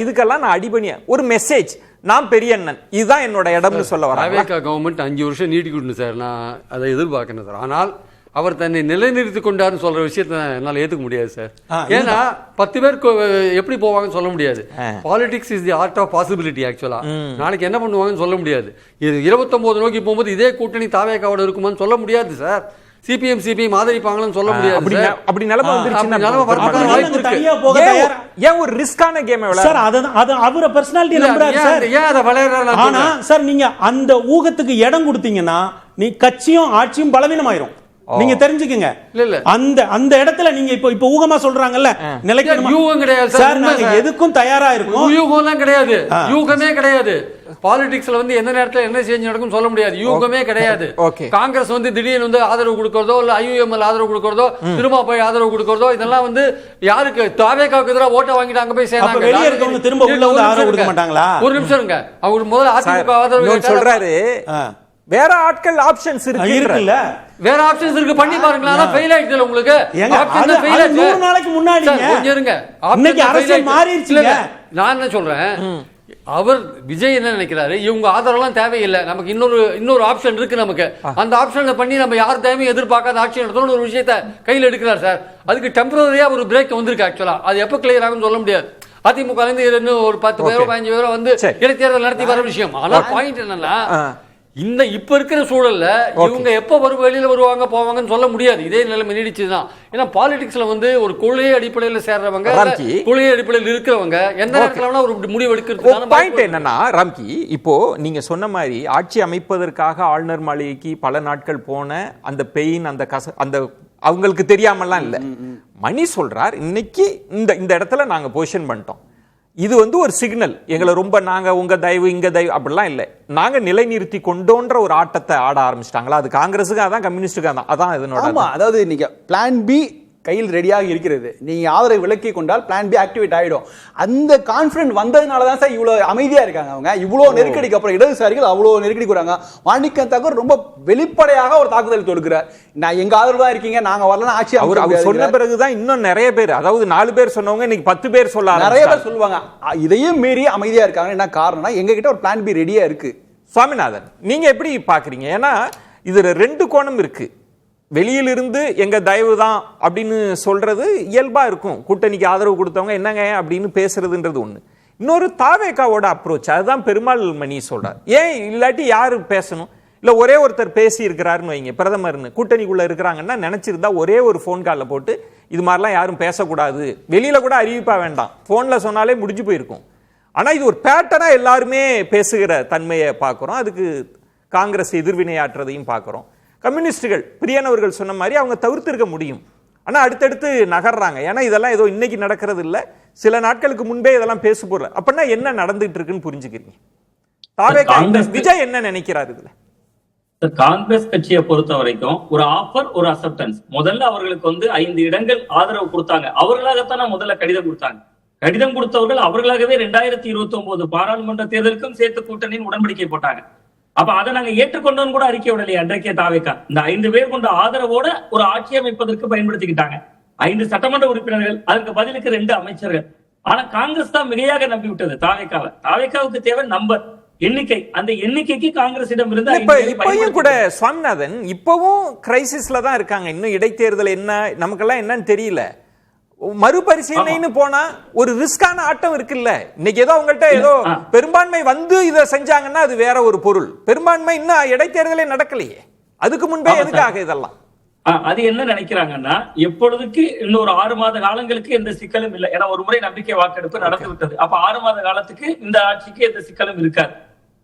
இதுக்கெல்லாம் நான் அடிபணிய ஒரு மெசேஜ், நான் பெரிய அண்ணன், இதுதான் என்னோட இடம்னு சொல்ல வராங்க. கவர்மெண்ட் 5 வருஷம் நீட்டிக்கணும் சார், நான் அதை எதிர்பார்க்கணும் சார். ஆனால் அவர் தன்னை நிலைநிறுத்தி கொண்டாருன்னு சொல்ற விஷயத்தை என்னால் ஏற்றுக்க முடியாது சார். ஏன்னா 10 பேர் எப்படி போவாங்கன்னு சொல்ல முடியாது. Politics is the art of possibility. ஆக்சுவலா நாளைக்கு என்ன பண்ணுவாங்கன்னு சொல்ல முடியாது. 29 நோக்கி போகும்போது இதே கூட்டணி தாவேகாவோட இருக்குமான்னு சொல்ல முடியாது சார். சிபிஎம் ஆதரிப்பாங்கன்னு சொல்ல முடியாது. அப்படி நிலைமை ஏன் ஒரு ரிஸ்கான கேம் சார்? அது அவர பர்சனாலிட்டி நம்புறாரு சார். ஏன் அதை விளையாடுறாரு? ஆனா சார் நீங்க அந்த ஊகத்துக்கு இடம் கொடுத்தீங்கன்னா நீ கட்சியும் ஆட்சியும் பலவீனமாயிரும். நீங்க தெரிஞ்சுக்கங்க. அந்த இடத்துல நீங்க இப்ப ஊகமா சொல்றாங்கல்ல, யூகம் கிடையாது சார். நாங்க எதுக்கும் தயாரா இருக்கோம். யூகம்லாம் கிடையாது, யூகமே கிடையாது. பாலிடிக்ஸ்ல எந்த நேரத்துல என்ன சேஞ்ச் நடக்கும் சொல்ல முடியாது. யூகமே கிடையாது. காங்கிரஸ் திடீர்னு ஆதரவு கொடுக்கறதோ, இல்ல ஐயுஎம்எல் ஆதரவு கொடுக்கறதோ, திரும்ப போய் ஆதரவு கொடுக்கறதோ, இதெல்லாம் யாருக்கு? தாவேகாவுக்கு எதிராக ஓட்ட வாங்கிட்டு அங்க போய் சேர்ந்தாங்க. வெளியே இருக்கவங்க திரும்ப உள்ள ஆதரவு கொடுக்க மாட்டாங்களா? ஒரு நிமிஷம் இருங்க. அவர் முதல்ல அதிமுக ஆதரவு சொல்றாரு. வேற ஆட்கள் ஆப்ஷன்ஸ் இருக்குல்ல, வேற ஆப்ஷன்ஸ் இருக்கு, பண்ணி பாருங்களா? அதான் ஃபெயில் ஆயிடுச்சு உங்களுக்கு. ஆப்ஷன்ஸ் ஃபெயில் ஆச்சு. 100 நாளைக்கு முன்னாடி கொஞ்சம் இருங்க. இன்னைக்கு அரசியல் மாறிடுச்சுங்க. நான் என்ன சொல்றேன், அவர் விஜய் என்ன நினைக்கிறாரு, இவங்க ஆதரவுலாம் தேவையில்லை, நமக்கு இன்னொரு ஆப்ஷன் இருக்கு, நமக்கு அந்த ஆப்ஷனை பண்ணி நம்ம யார் தேவையும் எதிர்பார்க்காத ஆட்சி நடத்தணும் ஒரு விஷயத்தை கையில் எடுக்கிறார் சார். அதுக்கு டெம்பரரியா ஒரு பிரேக் வந்திருக்கு. ஆக்சுவலா அது எப்ப கிளியர் ஆகும்னு சொல்ல முடியாது. அதிமுக இன்னும் ஒரு 10 பேரோ 15 பேரோ இடைத்தேர்தல் நடத்தி வர விஷயம். ஆனால் பாயிண்ட் என்னன்னா, இப்ப இருக்கிற சூழல்ல இவங்க எப்ப வெளியில வருவாங்க போவாங்கன்னு சொல்ல முடியாது. இதே நிலைமை நீடிச்சுதான். ஏன்னா பாலிடிக்ஸ்ல ஒரு கொள்கை அடிப்படையில் சேர்றவங்க, கொள்கை அடிப்படையில் இருக்கிறவங்க எந்த நேரத்துல ஒரு முடிவு எடுக்கிறதுக்கான பாயிண்ட் என்னன்னா, ராம்கி, இப்போ நீங்க சொன்ன மாதிரி ஆட்சி அமைப்பதற்காக ஆளுநர் மாளிகைக்கு பல நாட்கள் போன அந்த பெயின், அந்த அவங்களுக்கு தெரியாமலாம் இல்ல. மணி சொல்றார், இன்னைக்கு இந்த இடத்துல நாங்க பொசிஷன் பண்ணிட்டோம், இது ஒரு சிக்னல், எங்களை ரொம்ப நாங்க உங்க தயவு இங்க தயவு அப்படிலாம் இல்லை, நாங்க நிலைநிறுத்தி கொண்டோன்ற ஒரு ஆட்டத்தை ஆட ஆரம்பிச்சிட்டாங்களா? அது காங்கிரஸுக்கு அதான், கம்யூனிஸ்டுக்கு அதான். அதான் இதனோட. ஆமா, அதாவது நீங்க பிளான் பி கையில் ரெடியாக இருக்கிறது, நீங்க ஆதரவு விலக்கி கொண்டால் பிளான் பி ஆக்டிவேட் ஆயிடும். அந்த கான்ஃபிடன்ட் வந்ததுனால தான் சார் இவ்வளவு அமைதியா இருக்காங்க. அவங்க இவ்வளவு நெருக்கடிக்கு அப்புறம் இடதுசாரிகள் அவ்வளவு நெருக்கடி கூறாங்க. மாணிக்கம் தாக்கூர் ரொம்ப வெளிப்படையாக ஒரு தாக்குதல் தொடுக்கிறார். நான் எங்க ஆதரவு தான் இருக்கீங்க, நாங்க வரலாம் ஆட்சி. அவர் சொன்ன பிறகுதான் இன்னும் நிறைய பேர், அதாவது 4 பேர் சொன்னவங்க இன்னைக்கு 10 பேர் சொல்ல, நிறைய பேர் சொல்லுவாங்க. இதையும் மீறி அமைதியா இருக்காங்க. என்ன காரணம்னா, எங்க கிட்ட ஒரு பிளான் பி ரெடியா இருக்கு. சுவாமிநாதன், நீங்க எப்படி பாக்குறீங்க? ஏன்னா இதுல 2 கோணம் இருக்கு. வெளியிலிருந்து எங்க தயவு தான் அப்படின்னு சொல்றது இயல்பா இருக்கும். கூட்டணிக்கு ஆதரவு கொடுத்தவங்க என்னங்க அப்படின்னு பேசுறதுன்றது ஒண்ணு. இன்னொரு தாவேகாவோட அப்ரோச், அதுதான் பெருமாள் மணி சொல்றார். ஏன் இல்லாட்டி யாரு பேசணும்? இல்ல ஒரே ஒருத்தர் பேசி இருக்கிறாருன்னு வைங்க, பிரதமர்னு கூட்டணிக்குள்ள இருக்கிறாங்கன்னா நினைச்சிருந்தா ஒரே ஒரு போன் கால்ல போட்டு இது மாதிரிலாம் யாரும் பேசக்கூடாது, வெளியில கூட அறிவிப்பா வேண்டாம், போன்ல சொன்னாலே முடிஞ்சு போயிருக்கும். ஆனா இது ஒரு பேட்டர்னா எல்லாருமே பேசுகிற தன்மையை பார்க்கிறோம். அதுக்கு காங்கிரஸ் எதிர்வினையாற்றுறதையும் பார்க்கிறோம். கம்யூனிஸ்டுகள் பிரியன் அவர்கள் சொன்ன மாதிரி அவங்க தவிர்த்திருக்க முடியும். ஆனா அடுத்தடுத்து நகர்றாங்க. ஏன்னா இதெல்லாம் ஏதோ இன்னைக்கு நடக்கிறது இல்ல, சில நாட்களுக்கு முன்பே இதெல்லாம் பேச போற. அப்படின்னா என்ன நடந்துட்டு இருக்குன்னு புரிஞ்சுக்கிறீங்க? விஜய் என்ன நினைக்கிறாரு இதுல? காங்கிரஸ் கட்சியை பொறுத்த வரைக்கும் ஒரு ஆஃபர், ஒரு அக்செப்டன்ஸ். முதல்ல அவர்களுக்கு 5 இடங்கள் ஆதரவு கொடுத்தாங்க. அவர்களாகத்தானே முதல்ல கடிதம் கொடுத்தாங்க. கடிதம் கொடுத்தவர்கள் அவர்களாகவே 2029 பாராளுமன்ற தேர்தலுக்கும் சேர்த்து கூட்டணியின் உடன்படிக்கை போட்டாங்க. அப்ப அதை நாங்க ஏற்றுக்கொண்டோம் கூட அறிக்கை விடலையே அன்றைக்கே தாவேகா. இந்த 5 பேர் கொண்ட ஆதரவோட ஒரு ஆட்சி அமைப்பதற்கு பயன்படுத்திக்கிட்டாங்க. 5 சட்டமன்ற உறுப்பினர்கள், அதற்கு பதிலுக்கு 2 அமைச்சர்கள். ஆனா காங்கிரஸ் தான் மிகையாக நம்பி விட்டது தாவேக்காவை. தாவேக்காவுக்கு தேவை நம்பர் எண்ணிக்கை. அந்த எண்ணிக்கைக்கு காங்கிரசிடம் இருந்து இப்பயும் கூட சுவாமிநாதன் இப்பவும் கிரைசிஸ்ல தான் இருக்காங்க. இன்னும் இடைத்தேர்தல் என்ன நமக்கெல்லாம் என்னன்னு தெரியல. மறுபரிசீலனைன்னு போனா ஒரு ரிஸ்கான ஆட்டம் இருக்குல்ல. இன்னைக்கு ஏதோ அவங்கள்ட்ட ஏதோ பெரும்பான்மை வந்து இதை செஞ்சாங்கன்னா அது வேற ஒரு பொருள். பெரும்பான்மை இன்னும் இடைத்தேர்தலே நடக்கலையே, அதுக்கு முன்பே எதுக்காக இதெல்லாம்? அது என்ன நினைக்கிறாங்கன்னா, எப்பொழுதுக்கு இன்னொரு 6 மாத காலங்களுக்கு எந்த சிக்கலும் இல்லை. ஏன்னா ஒரு முறை நம்பிக்கை வாக்கெடுப்பு நடந்து விட்டது. அப்ப 6 மாத காலத்துக்கு இந்த ஆட்சிக்கு எந்த சிக்கலும் இருக்காது.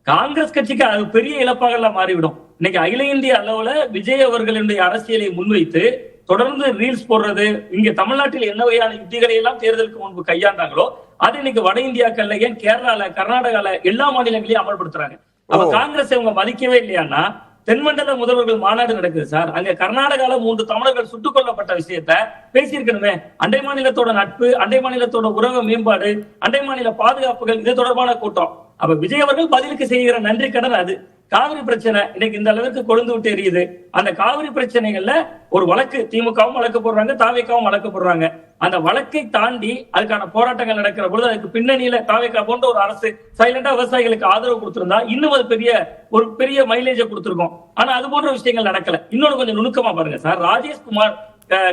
காங்கிரஸ் கட்சிக்கு அது பெரிய இழப்பாக மாறிவிடும். இன்னைக்கு அகில இந்திய அளவுல விஜய் அவர்களுடைய அரசியலை முன்வைத்து தொடர்ந்து ரீல்ஸ் போடுறது, இங்க தமிழ்நாட்டில் என்ன வகையான யுத்திகளை எல்லாம் தேர்தலுக்கு முன்பு கையாண்டாங்களோ அது இன்னைக்கு வட இந்தியாக்கள்ல, ஏன் கேரளால, கர்நாடகால எல்லா மாநிலங்களையும் அமல்படுத்துறாங்க. அப்ப காங்கிரஸ் அவங்க மதிக்கவே இல்லையான்னா, தென்மண்டல முதல்வர்கள் மாநாடு நடக்குது சார். அங்க கர்நாடகால 3 தமிழர்கள் சுட்டுக் கொல்லப்பட்ட விஷயத்த பேசியிருக்கணுமே. அண்டை மாநிலத்தோட நட்பு, அண்டை மாநிலத்தோட உறவு மேம்பாடு, அண்டை மாநில பாதுகாப்புகள், இது தொடர்பான கூட்டம். அப்ப விஜய் அவர்கள் பதிலுக்கு செய்கிற நன்றி கடன் அது. காவிரி பிரச்சனை இன்னைக்கு இந்த அளவுக்கு கொழுந்து விட்டு எரியுது. அந்த காவிரி பிரச்சனைகள்ல ஒரு வழக்கு திமுகவும் வழக்கு போடுறாங்க, தாவேக்காவும் வழக்கு போடுறாங்க. அந்த வழக்கை தாண்டி அதுக்கான போராட்டங்கள் நடக்கிற பொழுது அதுக்கு பின்னணியில தாவேக்கா போன்ற ஒரு அரசு சைலண்டா விவசாயிகளுக்கு ஆதரவு கொடுத்திருந்தா இன்னும் அது ஒரு பெரிய மைலேஜை கொடுத்திருக்கும். ஆனா அது போன்ற விஷயங்கள் நடக்கல. இன்னொன்னு கொஞ்சம் நுணுக்கமா பாருங்க சார். ராஜேஷ்குமார்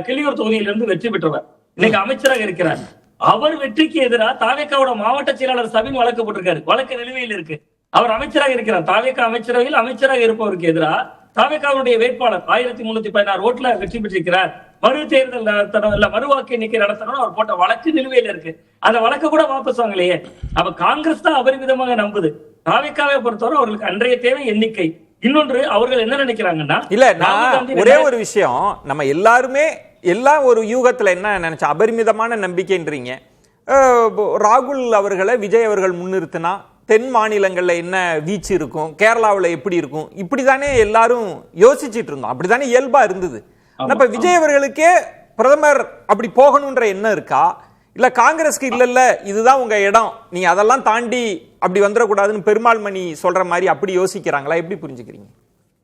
கிள்ளியூர் தொகுதியிலிருந்து வெற்றி பெற்றவர், இன்னைக்கு அமைச்சராக இருக்கிறார். அவர் வெற்றிக்கு எதிராக தாவேக்காவோட மாவட்ட செயலாளர் சபின் வழக்கு போட்டிருக்காரு. வழக்கு நிலுவையில் இருக்கு. அவர் அமைச்சராக இருக்கிறார். தாவேக்கா அமைச்சரவையில் அமைச்சராக இருப்பவருக்கு எதிராக தாவேக்காவுடைய வேட்பாளர் 1316 ஓட்டுல வெற்றி பெற்றிருக்கிறார். மறு தேர்தல் நடத்தணும், இல்ல மறு வாக்கு எண்ணிக்கை நடத்தணும் அவர் போட்ட வழக்கு நிலுவையில் இருக்கு. அந்த வழக்கு கூட வாபஸ் வாங்கலையே. அப்ப காங்கிரஸ் தான் அபரிமிதமாக நம்புது. தாவேக்காவை பொறுத்தவரை அவர்களுக்கு அன்றைய தேவை எண்ணிக்கை. இன்னொன்று, அவர்கள் என்ன நினைக்கிறாங்கன்னா, இல்ல நான் ஒரே ஒரு விஷயம், நம்ம எல்லாருமே எல்லாம் ஒரு யூகத்துல என்ன நினைச்சா அபரிமிதமான நம்பிக்கைன்றீங்க. ராகுல் அவர்களை விஜய் அவர்கள் முன்னிறுத்தினா தென் மாநிலங்கள்ல என்ன வீச்சு இருக்கும், கேரளாவில் எப்படி இருக்கும், இப்படிதானே எல்லாரும் யோசிச்சுட்டு இருந்தோம். அப்படித்தானே இயல்பா இருந்தது. இப்ப விஜய் அவர்களுக்கே பிரதமர் அப்படி போகணும்ன்ற எண்ணம் இருக்கா, இல்ல காங்கிரஸ்க்கு இல்ல இதுதான் உங்க இடம், நீங்க அதெல்லாம் தாண்டி அப்படி வந்துடக்கூடாதுன்னு பெருமாள்மணி சொல்ற மாதிரி அப்படி யோசிக்கிறாங்களா? எப்படி புரிஞ்சுக்கிறீங்க?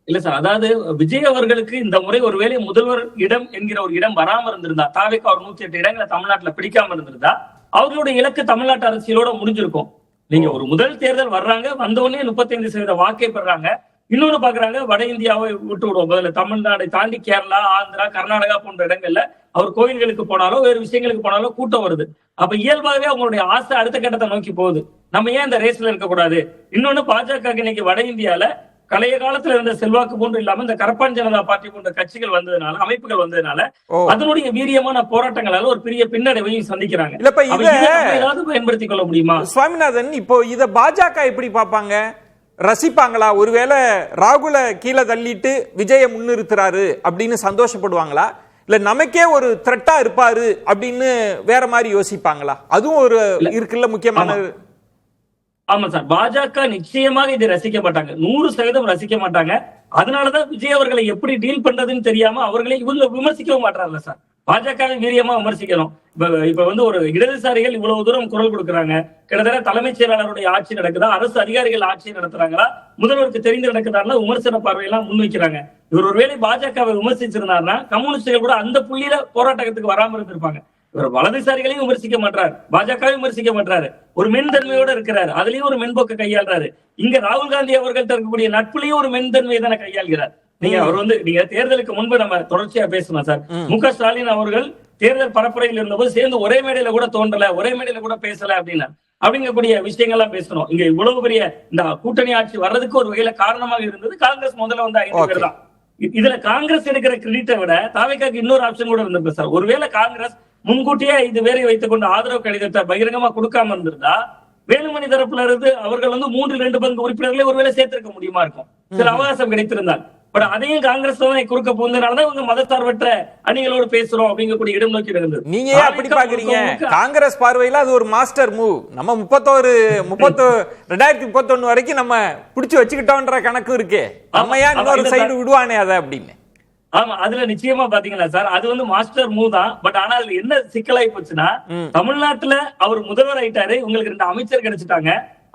இல்ல சார், அதாவது விஜய் அவர்களுக்கு இந்த முறை ஒருவேளை முதல்வர் இடம் என்கிற ஒரு இடம் வராம இருந்திருந்தா, தாவேக்கா ஒரு 108 இடங்களை தமிழ்நாட்டுல பிடிக்காம இருந்திருந்தா அவர்களுடைய இலக்கு தமிழ்நாட்டு அரசியலோட முடிஞ்சிருக்கும். நீங்க ஒரு முதல் தேர்தல் வர்றாங்க, வந்தவொடனே 35% வாக்கை பெறாங்க. இன்னொன்னு பாக்குறாங்க, வட இந்தியாவை விட்டு விடுவோம், முதல்ல தமிழ்நாடை தாண்டி கேரளா, ஆந்திரா, கர்நாடகா போன்ற இடங்கள்ல அவர் கோயில்களுக்கு போனாலோ வேறு விஷயங்களுக்கு போனாலோ கூட்டம் வருது. அப்ப இயல்பாகவே அவங்களுடைய ஆசை அடுத்த கட்டத்தை நோக்கி போகுது. நம்ம ஏன் இந்த ரேஸ்ல இருக்கக்கூடாது? இன்னொன்னு, பாஜக இன்னைக்கு வட இந்தியால பழைய காலத்துல இருந்த செல்வாக்கு போன்று இல்லாம இந்த கரப்பான் ஜனதா பார்ட்டி போன்ற கட்சிகள் வந்ததுனால, அமைப்புகள் வந்ததுனால அதனுடைய வீரியமான போராட்டங்களால ஒரு பெரிய பின்னடைவையும் சந்திக்கிறாங்க. ஏதாவது பயன்படுத்திக் கொள்ள முடியுமா? சுவாமிநாதன், இப்போ இத பாஜக எப்படி பார்ப்பாங்க, ரசிப்பாங்களா? ஒருவேளை ராகுல கீழே தள்ளிட்டு விஜய முன்னிறுத்துறாரு அப்படின்னு சந்தோஷப்படுவாங்களா, இல்ல நமக்கே ஒரு த்ரெட்டா இருப்பாரு அப்படின்னு வேற மாதிரி யோசிப்பாங்களா? அதுவும் ஒரு இருக்குல்ல முக்கியமான. ஆமா சார், பாஜக நிச்சயமாக இதை ரசிக்க மாட்டாங்க, 100% ரசிக்க மாட்டாங்க. அதனாலதான் விஜய் அவர்களை எப்படி டீல் பண்றதுன்னு தெரியாம அவர்களை இவங்க விமர்சிக்கவும் மாட்டாங்கல்ல சார். பாஜகவை வீரியமா விமர்சிக்கணும். இப்ப ஒரு இடதுசாரிகள் இவ்வளவு தூரம் குரல் கொடுக்கறாங்க, கிட்டத்தட்ட தலைமைச் செயலாளருடைய ஆட்சி நடக்குதா, அரசு அதிகாரிகள் ஆட்சி நடத்துறாங்களா, முதல்வருக்கு தெரிந்து நடக்குதாருன்னா விமர்சன பார்வையெல்லாம் முன்வைக்கிறாங்க. இவர் ஒருவேளை பாஜகவை விமர்சிச்சிருந்தாருன்னா கம்யூனிஸ்டுகள் கூட அந்த புள்ளியில போராட்டத்துக்கு வராம இருந்திருப்பாங்க. இவர் வலதுசாரிகளையும் விமர்சிக்க மாட்டாரு, பாஜகவையும் விமர்சிக்க மாட்டாரு, ஒரு மென்தன்மையோட இருக்கிறாரு, அதுலயும் ஒரு மென்போக்க கையாளுறாரு. இங்க ராகுல் காந்தி அவர்கள் இருக்கக்கூடிய நட்புலயும் ஒரு மென்தன்மையை தானே கையாள்கிறார். நீங்க தேர்தலுக்கு முன்பு நம்ம தொடர்ச்சியா பேசணும் சார். மு.க. ஸ்டாலின் அவர்கள் தேர்தல் பரப்புரையில் இருந்தபோது சேர்ந்து ஒரே மேடையில கூட தோன்றல, ஒரே மேடையில கூட பேசல அப்படிங்கக்கூடிய விஷயங்கள்லாம் பேசணும். இங்க இவ்வளவு பெரிய இந்த கூட்டணி ஆட்சி வர்றதுக்கு ஒரு வகையில காரணமாக இருந்தது காங்கிரஸ் முதல்ல வந்து 5 பேர் தான். இதுல காங்கிரஸ் எடுக்கிற கிரெடிட்டை விட தாவேக்காக்கு இன்னொரு ஆப்ஷன் கூட இருந்திருக்கு சார். ஒருவேளை காங்கிரஸ் முன்கூட்டியே இது வேற வைத்துக் கொண்டு ஆதரவு கடிதத்தை பகிரங்கமா கொடுக்காம இருந்திருந்தா வேலுமணி தரப்புல இருந்து அவர்கள் 3/2 பங்கு உறுப்பினர்களை ஒருவேளை சேர்த்திருக்க முடியுமா இருக்கும், சில அவகாசம் கிடைத்திருந்தால். பட் அதையும் காங்கிரஸ் தான் குறுக்க போனதுனாலதான் இவங்க மதசார்பற்ற அணிகளோடு பேசுறோம் அப்படிங்கக்கூடிய இடம் நோக்கி இருந்தது. நீங்க ஏன் அப்படி பாக்குறீங்க? காங்கிரஸ் பார்வையில அது ஒரு மாஸ்டர் மூவ். நம்ம 2031 வரைக்கும் நம்ம பிடிச்சு வச்சுக்கிட்டோம்ன்ற கணக்கு இருக்கு. நம்ம ஏன் இன்னொரு சைடு விடுவானே அதை அப்படின்னு. ஆமா, அதுல நிச்சயமா பாத்தீங்களா சார், அது மாஸ்டர் மூவ் தான். பட் ஆனா அதுல என்ன சிக்கலாய் போச்சுன்னா, தமிழ்நாட்டுல அவர் முதல்வர் ஆயிட்டாரு, உங்களுக்கு 2 அமைச்சர் கிடைச்சிட்டாங்க.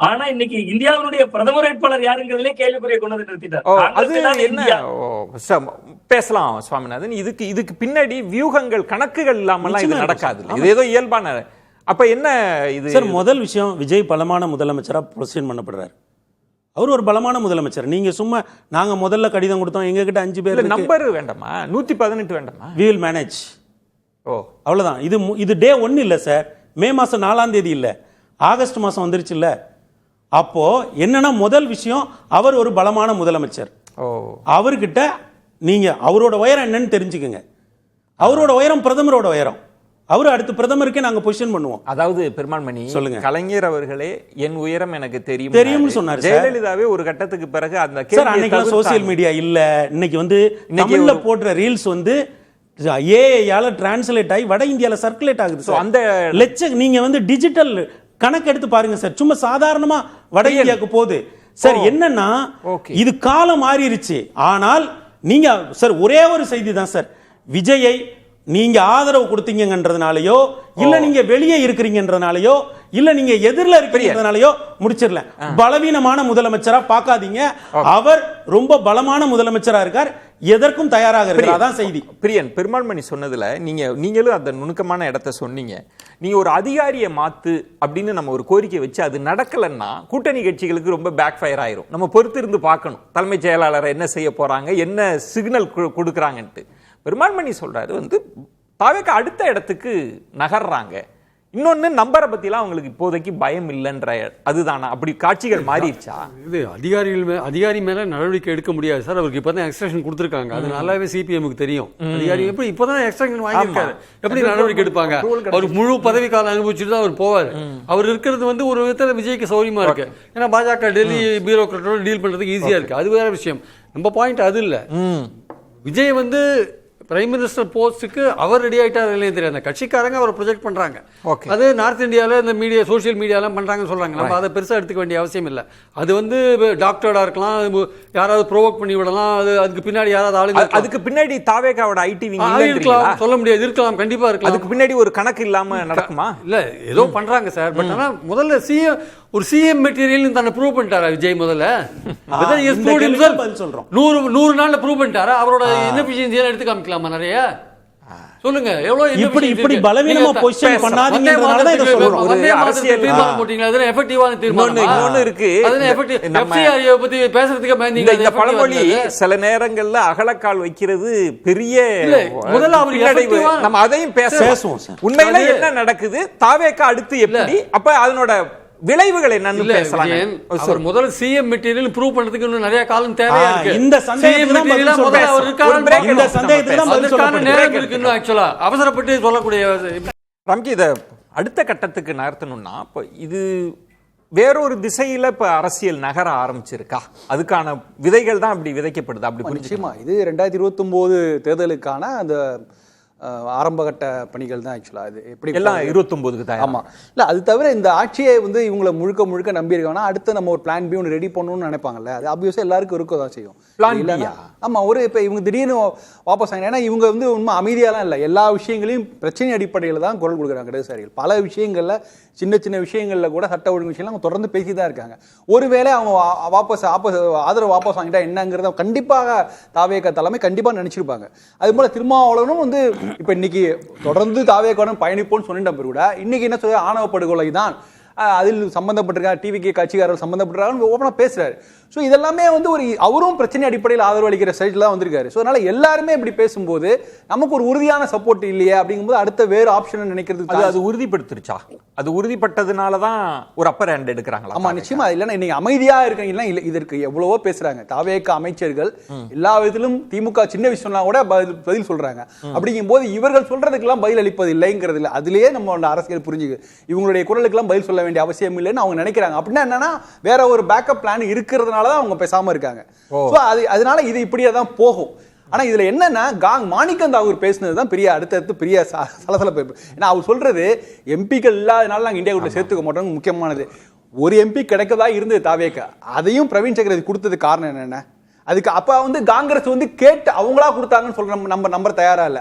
ஆனா இன்னைக்கு இந்தியாவுடைய பிரதமர் வேட்பாளர் யாருங்கிறதுலே கேள்விக்குறியை கொண்டு வந்து நிறுத்திட்டார். பேசலாம் சுவாமிநாதன். இதுக்கு பின்னாடி வியூகங்கள் கணக்குகள் இல்லாம இது நடக்காது. இது ஏதோ இயல்பான அப்ப என்ன இது சார் முதல் விஷயம், விஜய் பலமான முதலமைச்சரா பொசிஷன் பண்ணப்படுறாரு. அவர் ஒரு பலமான முதலமைச்சர். நீங்க சும்மா நாங்க முதல்ல கடிதம் கொடுத்தோம், எங்க கிட்ட 5 பேர் நம்பர் வேண்டாமா, 118 வேண்டாமா? we will manage. ஓ அவ்வளவுதான். இது டே 1 இல்ல சார், மே மாசம் 4ஆம் தேதி இல்ல, ஆகஸ்ட் மாசம் வந்துருச்சு இல்ல. அப்போ என்னன்னா முதல் விஷயம், அவர் ஒரு பலமான முதலமைச்சர். ஓ அவர்கிட்ட நீங்க அவரோட உயரம் என்னன்னு தெரிஞ்சுக்கங்க. அவரோட உயரம் பிரதமரோட உயரம். அவரு அடுத்து பிரதமருக்கே நாங்க பொசிஷன் பண்ணுவோம். அதாவது பெருமாள்மணி சொல்லுங்க. கலைஞர் அவர்களே என் உயரம் எனக்கு தெரியும்னு சொன்னாரு. ஜெயலலிதாவே ஒரு கட்டத்துக்கு பிறகு அந்த சார் அன்னைக்கு சோசியல் மீடியா இல்ல. இன்னைக்கு வந்து தமிழ்ல போடுற ரீல்ஸ் வந்து ஏஐயால டிரான்ஸ்லேட் ஆகி வட இந்தியால சர்க்குலேட் ஆகுது. அந்த நீங்க வந்து டிஜிட்டல் கணக்கு எடுத்து பாருங்க சார். சும்மா சாதாரணமா வட இந்தியாவுக்கு போகுது சார். என்னன்னா இது காலம் மாறிடுச்சு. ஆனால் நீங்க சார் ஒரே ஒரு செய்தி தான் சார், விஜயை நீங்க ஆதரவு கொடுத்தீங்கன்றதுனாலயோ இல்ல நீங்க வெளியே இருக்கிறீங்கன்றதுனாலயோ இல்ல நீங்க எதிரில இருக்கிறீங்கன்றதுனாலயோ முடிச்சிடல. பலவீனமான முதலமைச்சரா பார்க்காதீங்க. அவர் ரொம்ப பலமான முதலமைச்சரா இருக்கார், எதற்கும் தயாராக இருக்கிறார். அதான் செய்தி. பிரியன், பெருமாள்மணி சொன்னதுல நீங்களும் அந்த நுணுக்கமான இடத்தை சொன்னீங்க. நீங்க ஒரு அதிகாரியை மாத்து அப்படின்னு நம்ம ஒரு கோரிக்கை வச்சு அது நடக்கலன்னா கூட்டணி கட்சிகளுக்கு ரொம்ப பேக் ஃபயர் ஆயிரும். நம்ம பொறுத்து இருந்து பார்க்கணும் தலைமைச் செயலாளர் என்ன செய்ய போறாங்க, என்ன சிக்னல் கொடுக்குறாங்கன்ட்டு. பெருமாள்மணி சொல்றாரு வந்து தாவேக்கா அடுத்த இடத்துக்கு நகர்றாங்க. இன்னொன்னு நம்பரை பத்திலாம் அவங்களுக்கு இப்போதைக்கு பயம் இல்லைன்ற அதுதானா? அப்படி காட்சிகள் மாறிடுச்சா? இது அதிகாரி மேல நடவடிக்கை எடுக்க முடியாது சார். அவருக்கு இப்பதான் எக்ஸ்ட்ராக்ஷன் கொடுத்துருக்காங்க. அது நல்லாவே சிபிஎம்க்கு தெரியும். அதிகாரி எப்படி இப்பதான் எக்ஸ்ட்ராக்ஷன் வாங்கியிருக்காரு, எப்படி நடவடிக்கை எடுப்பாங்க? அவர் முழு பதவி காலம் அனுபவிச்சுட்டு தான் அவர் போவார். அவர் இருக்கிறது வந்து ஒரு விதத்தில் விஜய்க்கு சௌரியமா இருக்கு. ஏன்னா பாஜக டெல்லி பியூரோக்ராட்டோட டீல் பண்றதுக்கு ஈஸியா இருக்கு. அது வேற விஷயம். நம்ம பாயிண்ட் அது இல்ல. விஜய் வந்து பிரைம் மினிஸ்டர் போஸ்ட்டுக்கு அவர் ரெடி ஆகிட்டார் இல்லையே தெரியாது. அந்த கட்சிக்காரங்க அவரை ப்ரொஜெக்ட் பண்ணுறாங்க. அது நார்த் இந்தியாவில் இந்த மீடியா சோஷியல் மீடியாலாம் பண்ணுறாங்கன்னு சொல்கிறாங்க. நம்ம அதை பெருசாக எடுத்துக்க வேண்டிய அவசியம் இல்லை. அது வந்து டாக்டராக இருக்கலாம், யாராவது ப்ரோவோக் பண்ணி விடலாம். அதுக்கு பின்னாடி யாராவது ஆளுங்க, அதுக்கு பின்னாடி தாவேக்காவோட ஐடி இருக்கலாம், சொல்ல முடியாது. இருக்கலாம், கண்டிப்பாக இருக்கலாம். அதுக்கு பின்னாடி ஒரு கணக்கு இல்லாமல் நடக்குமா? இல்லை, ஏதோ பண்ணுறாங்க சார். பட் ஆனால் முதல்ல ஒரு சிஎம் மெட்டீரியல் தன்னை ப்ரூவ் பண்ணிட்டாரா விஜய்? முதல்ல 100 நாள்ல ப்ரூவ் பண்ணிட்டாரா? அவரோட இன்எஃபிஷியன்சி எடுத்து காமிக்கலாமா நிறைய? சொல்லுங்க. எவ்வளவு இப்படி பலவீனமா பொசிஷன் பண்ணாதீங்கன்றதால தான் இத சொல்றோம். ஒரு அரசியல் தீர்மானம் போட்டீங்களா? அது எஃபெக்டிவான தீர்மானம். இன்னொன்னு இருக்கு. அது எஃபெக்டிவ் எஃப்சிஆர் பத்தி பேசுறதுக்கு பயந்தீங்க. இந்த பழமொழி சில நேரங்கள்ல அகலக்கால் வைக்கிறது பெரிய முதல்ல அவர் எஃபெக்டிவா நம்ம அதையும் பேசுவோம். உண்மையில என்ன நடக்குது, தாவேக்கா அடுத்து எப்படி, அப்ப அதனோட விளைவுகள் என்னன்னு பேசலாம். அவர் முதல்ல சிஎம் மெட்டீரியல் ப்ரூவ் பண்றதுக்கு இன்னும் நிறைய காலம் தேவையா இருக்கு. இந்த சந்தேகத்துக்கு தான் பதில் சொல்றேன். இந்த சந்தேகத்துக்கு தான் பதில் சொல்றேன். நேரம் இருக்கு இன்னும். ஆக்சுவலா அவசரப்பட்டு சொல்லக்கூடிய ரம்கி, இத அடுத்த கட்டத்துக்கு நகர்த்தணும்னா இப்ப இது வேறொரு திசையில இப்ப அரசியல் நகர ஆரம்பிச்சிருக்கா? அதுக்கான விதைகள் தான் அப்படி விதைக்கப்படுது. அப்படி நிச்சயமா இது 2029 தேர்தலுக்கான அந்த ஆரம்பகட்ட பணிகள் தான். ஆக்சுவலா இது எப்படி எல்லாம் 29க்கு தான். ஆமா, இல்ல அது தவிர இந்த ஆட்சியை வந்து இவங்களை முழுக்க நம்பி இருக்காங்கன்னா அடுத்து நம்ம ஒரு பிளான் பி ஒன்று ரெடி பண்ணணும்னு நினைப்பாங்கல்ல. அது ஆப்வியஸா எல்லாருக்கும் இருக்க தான் செய்யும். ஆமா, ஒரு இப்ப இவங்க திடீர்னு வாபஸ் ஆகினா, ஏன்னா இவங்க வந்து உண்மை அமைதியாலாம் இல்லை, எல்லா விஷயங்களையும் பிரச்சனை அடிப்படையில் தான் குரல் கொடுக்குறாங்க இடதுசாரிகள். பல விஷயங்கள்ல சின்ன விஷயங்கள்ல கூட சட்ட ஒழுங்கு விஷயம்லாம் அவங்க தொடர்ந்து பேசி தான் இருக்காங்க. ஒருவேளை அவங்க ஆதரவு வாபஸ் வாங்கிட்டா என்னங்கிறத கண்டிப்பாக தாவேக்கா தலைமை கண்டிப்பா நினைச்சிருப்பாங்க. அது போல திருமாவளவனும் வந்து இப்ப இன்னைக்கு தொடர்ந்து தாவேக்கான பயணிப்போன்னு சொன்னிட்ட கூட இன்னைக்கு என்ன சொல்ற, ஆணவ படுகொலை தான் அதில் சம்பந்தப்பட்டிருக்காங்க, டிவிக்கு கட்சிக்காரர்கள் சம்பந்தப்பட்டிருக்காங்க ஓப்பனா பேசுறாரு. ஸோ இதெல்லாமே வந்து ஒரு அவரும் பிரச்சனை அடிப்படையில் ஆதரவு அளிக்கிற சைட்ல தான் வந்திருக்காரு. ஸோ அதனால எல்லாருமே இப்படி பேசும்போது நமக்கு ஒரு உறுதியான சப்போர்ட் இல்லையே அப்படிங்கும்போது அடுத்த வேறு ஆப்ஷன் நினைக்கிறது அது உறுதிப்படுத்திருச்சா? அது உறுதிப்பட்டதுனால தான் ஒரு அப்பர் ஹேண்ட் எடுக்கிறாங்களா? ஆமா, நிச்சயமா. இல்லைன்னா இன்னைக்கு அமைதியா இருக்கீங்கன்னா இல்லை, இதற்கு எவ்வளவோ பேசுறாங்க தாவேக்கா அமைச்சர்கள் எல்லா விதத்திலும். திமுக சின்ன விஷயம்னா கூட பதில் சொல்றாங்க. அப்படிங்கும் போது இவர்கள் சொல்றதுக்கெல்லாம் பதில் அளிப்பது இல்லைங்கிறது இல்லை. அதுலயே நம்ம அரசியல் புரிஞ்சுக்கு இவங்களுடைய குரலுக்கெல்லாம் பதில் சொல்ல வேண்டிய அவசியம் இல்லைன்னு அவங்க நினைக்கிறாங்க. அப்படின்னா என்னன்னா வேற ஒரு பேக்கப் பிளான் இருக்கிறதுனால தான் அவங்க பேசாம இருக்காங்க. அதனால இது இப்படியே தான் போகும். ஆனா இதுல என்னன்னா மாணிக்கம் தாகூர் பேசினதுதான் பெரிய அடுத்தடுத்து பெரிய சலசலப்பு. ஏன்னா அவர் சொல்றது எம்பிக்கள் இல்லாதனால நாங்க இந்தியா கூட்ட சேர்த்துக்க மாட்டோம். முக்கியமானது ஒரு எம்பி கிடைக்கதா இருந்தது தாவேக்கா, அதையும் பிரவீன் சக்கரவர்த்தி கொடுத்தது காரணம் என்னென்ன? அதுக்கு அப்ப வந்து காங்கிரஸ் வந்து கேட்டு அவங்களா கொடுத்தாங்கன்னு சொல்ற நம்ம நம்பர் தயாரா இல்ல.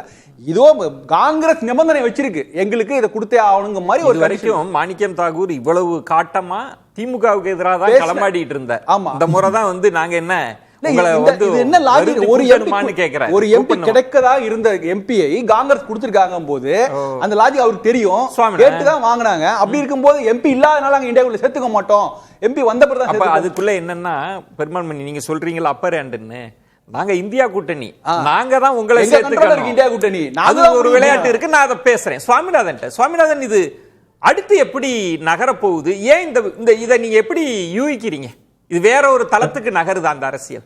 இதோ காங்கிரஸ் நிபந்தனை வச்சிருக்கு, எங்களுக்கு இதை கொடுத்தே ஆகணுங்க மாதிரி ஒரு வரைக்கும் மாணிக்கம் தாகூர் இவ்வளவு காட்டமா திமுகவுக்கு எதிராக தான் களமாடிட்டு இருந்தார். ஆமா, இந்த முறை தான் வந்து நாங்க என்ன உங்களை வந்து இது என்ன லாஜிக்? வருந்தி ஒரு கூட்டணுமான்னு கேக்குறேன். ஒரு எம்பி கிடைக்கதா இருந்த எம்பியை காங்கிரஸ் கொடுத்திருக்காங்க போது அந்த லாஜிக் அவருக்கு தெரியும், கேட்டுதான் வாங்குனாங்க. அப்படி இருக்கும்போது எம்பி இல்லாதனால அங்க இந்தியாவுக்குள்ள சேர்த்துக்க மாட்டோம், எம்பி வந்த பிறகு அப்ப அதுக்குள்ள என்னன்னா பெருமாள்மணி நீங்க சொல்றீங்களா அப்பர் ஹேண்டுன்னு, நாங்க இந்தியா கூட்டணி, நாங்க தான் உங்களை சேர்த்துக்கணும், இந்தியா கூட்டணி, அது ஒரு விளையாட்டு இருக்கு. நான் அதை பேசுறேன் சுவாமிநாதன். இது அடுத்து எப்படி நகர போகுது? ஏன் இந்த இதை நீங்க எப்படி யூகிக்கிறீங்க? இது வேற ஒரு தளத்துக்கு நகருது அந்த அரசியல்?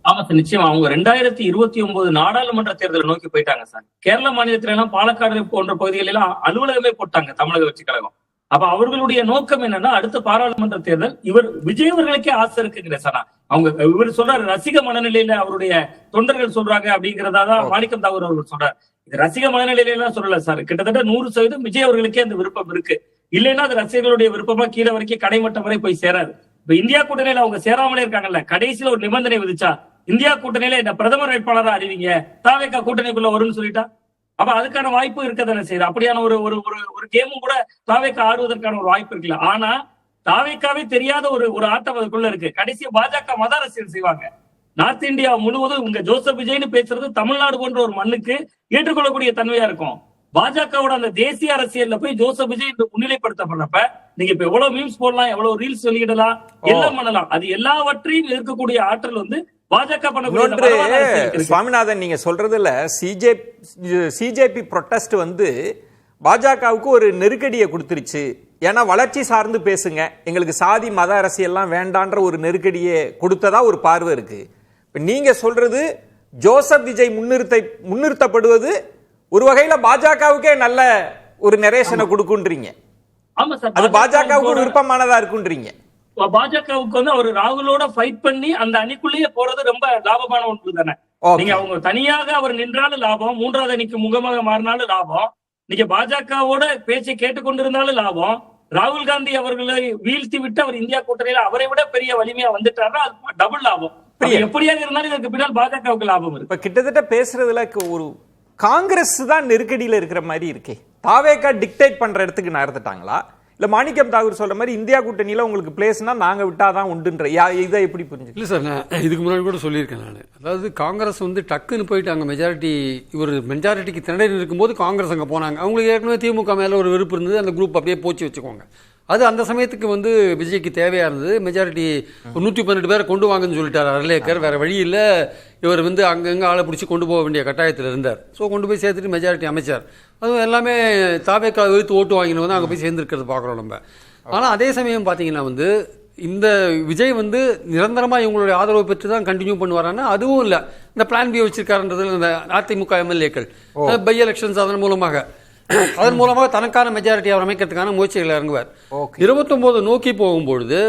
ஆமா சார், நிச்சயமா. அவங்க 2029 நாடாளுமன்ற தேர்தலை நோக்கி போயிட்டாங்க சார். கேரள மாநிலத்தில எல்லாம், பாலக்காடு போன்ற பகுதிகளில் எல்லாம் அலுவலகமே போட்டாங்க தமிழக வெற்றி கழகம். அப்ப அவர்களுடைய நோக்கம் என்னன்னா, அடுத்த பாராளுமன்ற தேர்தல் விஜய் அவர்களுக்கே ஆசை இருக்குங்கிற சார். இவர் சொல்றாரு ரசிக மனநிலையில அவருடைய தொண்டர்கள் சொல்றாங்க அப்படிங்கறதான் மாணிக்கம் தாகூர் அவர்கள் சொல்றாரு. இது ரசிக மனநிலையில எல்லாம் சொல்லல சார். கிட்டத்தட்ட 100% விஜய் அவர்களுக்கே அந்த விருப்பம் இருக்கு. இல்லைன்னா அது ரசிகர்களுடைய விருப்பமா கீழே வரைக்கும் கடைமட்டம் வரை போய் சேராது. இப்ப இந்தியா கூட்டணியில அவங்க சேராமலே இருக்காங்கல்ல, கடைசியில ஒரு நிபந்தனை விதிச்சா, இந்தியா கூட்டணியில இந்த பிரதமர் வேட்பாளரா அறிவிங்க, தாவேகா கூட்டணிக்குள்ள வரும்னு சொல்லிட்டா, அப்ப அதுக்கான வாய்ப்பு இருக்கதானே செய்யுது. அப்படியான ஒரு கேமும் கூட தாவேகா ஆடுவதற்கான ஒரு வாய்ப்பு இருக்குல்ல. ஆனா தாவேகாவே தெரியாத ஒரு ஆட்டம் அதுக்குள்ள இருக்கு. கடைசியா பாஜக மத அரசியல் செய்வாங்க. நார்த் இந்தியா முழுவதும் உங்க ஜோசப் விஜய்னு பேசுறது தமிழ்நாடு போன்ற ஒரு மண்ணுக்கு ஏற்றுக்கொள்ளக்கூடிய தன்மையா இருக்கும். பாஜகவோட அந்த தேசிய அரசியல்ல போய் ஜோசப் விஜய் முன்னிலைப்படுத்தப்படுறப்ப நீங்க இப்ப எவ்வளவு மீம்ஸ் போடலாம், எவ்வளவு ரீல்ஸ் வெளியிடலாம், எல்லாம் பண்ணலாம். அது எல்லாவற்றையும் இருக்கக்கூடிய ஆற்றல் பாஜக பண்ணக்கூடிய. சுவாமிநாதன், நீங்க சொல்றதுல சிஜேபி ப்ரொட்டஸ்ட் பாஜகவுக்கு ஒரு நெருக்கடியை கொடுத்துருச்சு. ஏன்னா வளர்ச்சி சார்ந்து பேசுங்க, எங்களுக்கு சாதி மத அரசியல்லாம் வேண்டான்ற ஒரு நெருக்கடியை கொடுத்ததா ஒரு பார்வை இருக்கு. இப்ப நீங்க சொல்றது ஜோசப் விஜய் முன்னிறுத்தப்படுவது ஒரு வகையில பாஜகவுக்கே நல்ல ஒரு நரேஷனை கொடுக்குன்றீங்க. ஆமா சார், அது பாஜகவுக்கு விருப்பமானதா இருக்குன்றீங்க. பாஜகவுக்கு அவர் ராகுலோட ஃபைட் பண்ணி அந்த அணிக்குள்ளேயே போறது ரொம்ப லாபமான ஒன்று தானே. நீங்க அவங்க தனியாக அவர் நின்றாலும் லாபம், மூன்றாவது அணிக்கு முகமாக மாறினாலும் லாபம், நீங்க பாஜகவோட பேச்சை கேட்டுக்கொண்டிருந்தாலும் லாபம். ராகுல் காந்தி அவர்களை வீழ்த்தி விட்டு அவர் இந்தியா கூட்டணியில அவரை விட பெரிய வலிமையா வந்துட்டாருன்னா அது டபுள் லாபம். எப்படியாக இருந்தாலும் இதற்கு பின்னால் பாஜகவுக்கு லாபம் இருக்கு. இப்ப கிட்டத்தட்ட பேசுறதுல ஒரு காங்கிரஸ் தான் நெருக்கடியில இருக்கிற மாதிரி இருக்கே. தாவேகா டிக்டேட் பண்ற இடத்துக்கு நகர்ந்துட்டாங்களா, இல்ல மாணிக்கம் தாகூர் சொல்ற மாதிரி இந்தியா கூட்டணியில உங்களுக்கு பிளேஸ்னா நாங்க விட்டாதான் உண்டுன்ற இதை எப்படி புரிஞ்சு? இல்லை சார், நான் இதுக்கு முன்னாடி கூட சொல்லியிருக்கேன். நான் அதாவது காங்கிரஸ் டக்குன்னு போயிட்டு அங்கே மெஜாரிட்டிக்கு திணறி இருக்கும்போது காங்கிரஸ் அங்கே போனாங்க. அவங்களுக்கு ஏற்கனவே திமுக மேலே ஒரு வெறுப்பு இருந்தது, அந்த குரூப் அப்படியே போச்சு வச்சுக்கோங்க. அது அந்த சமயத்துக்கு விஜய்க்கு தேவையாக இருந்தது. மெஜாரிட்டி 118 பேரை கொண்டு வாங்கன்னு சொல்லிட்டார் அர்லேக்கர். வேற வழி இல்லை, இவர் அங்கங்கே ஆளை பிடிச்சி கொண்டு போக வேண்டிய கட்டாயத்தில் இருந்தார். ஸோ கொண்டு போய் சேர்த்துட்டு மெஜாரிட்டி அமைச்சார். அதுவும் எல்லாமே தாவேக்கா வைத்து ஓட்டு வாங்கினு அங்கே போய் சேர்ந்துருக்கிறது பார்க்குறோம் நம்ம. ஆனால் அதே சமயம் பார்த்தீங்கன்னா இந்த விஜய் நிரந்தரமாக இவங்களுடைய ஆதரவு பெற்று தான் கண்டினியூ பண்ணுவாரான்னா அதுவும் இல்லை. இந்த பிளான் பி வச்சிருக்காருன்றதுல இந்த அதிமுக எம்எல்ஏக்கள் பை எலெக்ஷன்ஸ் அதன் மூலமாக தனக்கான மெஜாரிட்டி அவர் அமைக்கிறதுக்கான முயற்சிகள் இறங்குவார். 29 நோக்கி போகும்பொழுது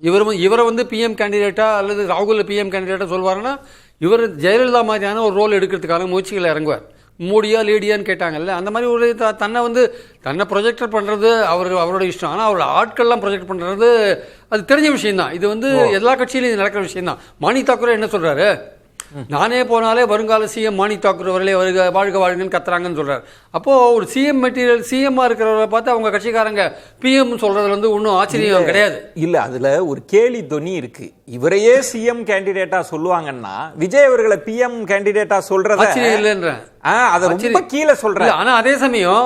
இவரை பிஎம் கேண்டிடேட்டா அல்லது ராகுல் பிஎம் கேண்டிடேட்டா சொல்வாருன்னா இவர் ஜெயலலிதா மாதிரியான ஒரு ரோல் எடுக்கிறதுக்கான முயற்சிகளை இறங்குவார். மோடியா லேடியான்னு கேட்டாங்கல்ல, அந்த மாதிரி ஒரு தன்னை ப்ரொஜெக்டர் பண்ணுறது அவரோட இஷ்டம். ஆனால் அவரோட ஆட்கள்லாம் ப்ரொஜெக்ட் பண்ணுறது அது தெரிஞ்ச விஷயம் தான். இது எல்லா கட்சியிலையும் நடக்கிற விஷயம் தான். மாணிக் தாக்கூர் என்ன சொல்றாரு, நானே போனாலே வருங்கால சிஎம் மாணிக் தாக்கூர் அவர்களே வாழ்க வாழ்கன்னு கத்துறாங்கன்னு சொல்றாரு. அப்போ ஒரு சிஎம் மெட்டீரியல் சிஎம்மா இருக்கிறவரை பார்த்து அவங்க கட்சிக்காரங்க பிஎம் சொல்றதுல ஒன்றும் ஆச்சரியம் கிடையாது. இல்ல, அதுல ஒரு கேலி தொனி இருக்கு. இவரையே சிஎம் கேண்டிடேட்டா சொல்லுவாங்கன்னா விஜய் அவர்களை பிஎம் கேண்டிடேட்டா சொல்றது ஆச்சரியம் இல்லைன்ற அதை ரொம்ப கீழே சொல்றாரு. ஆனா அதே சமயம்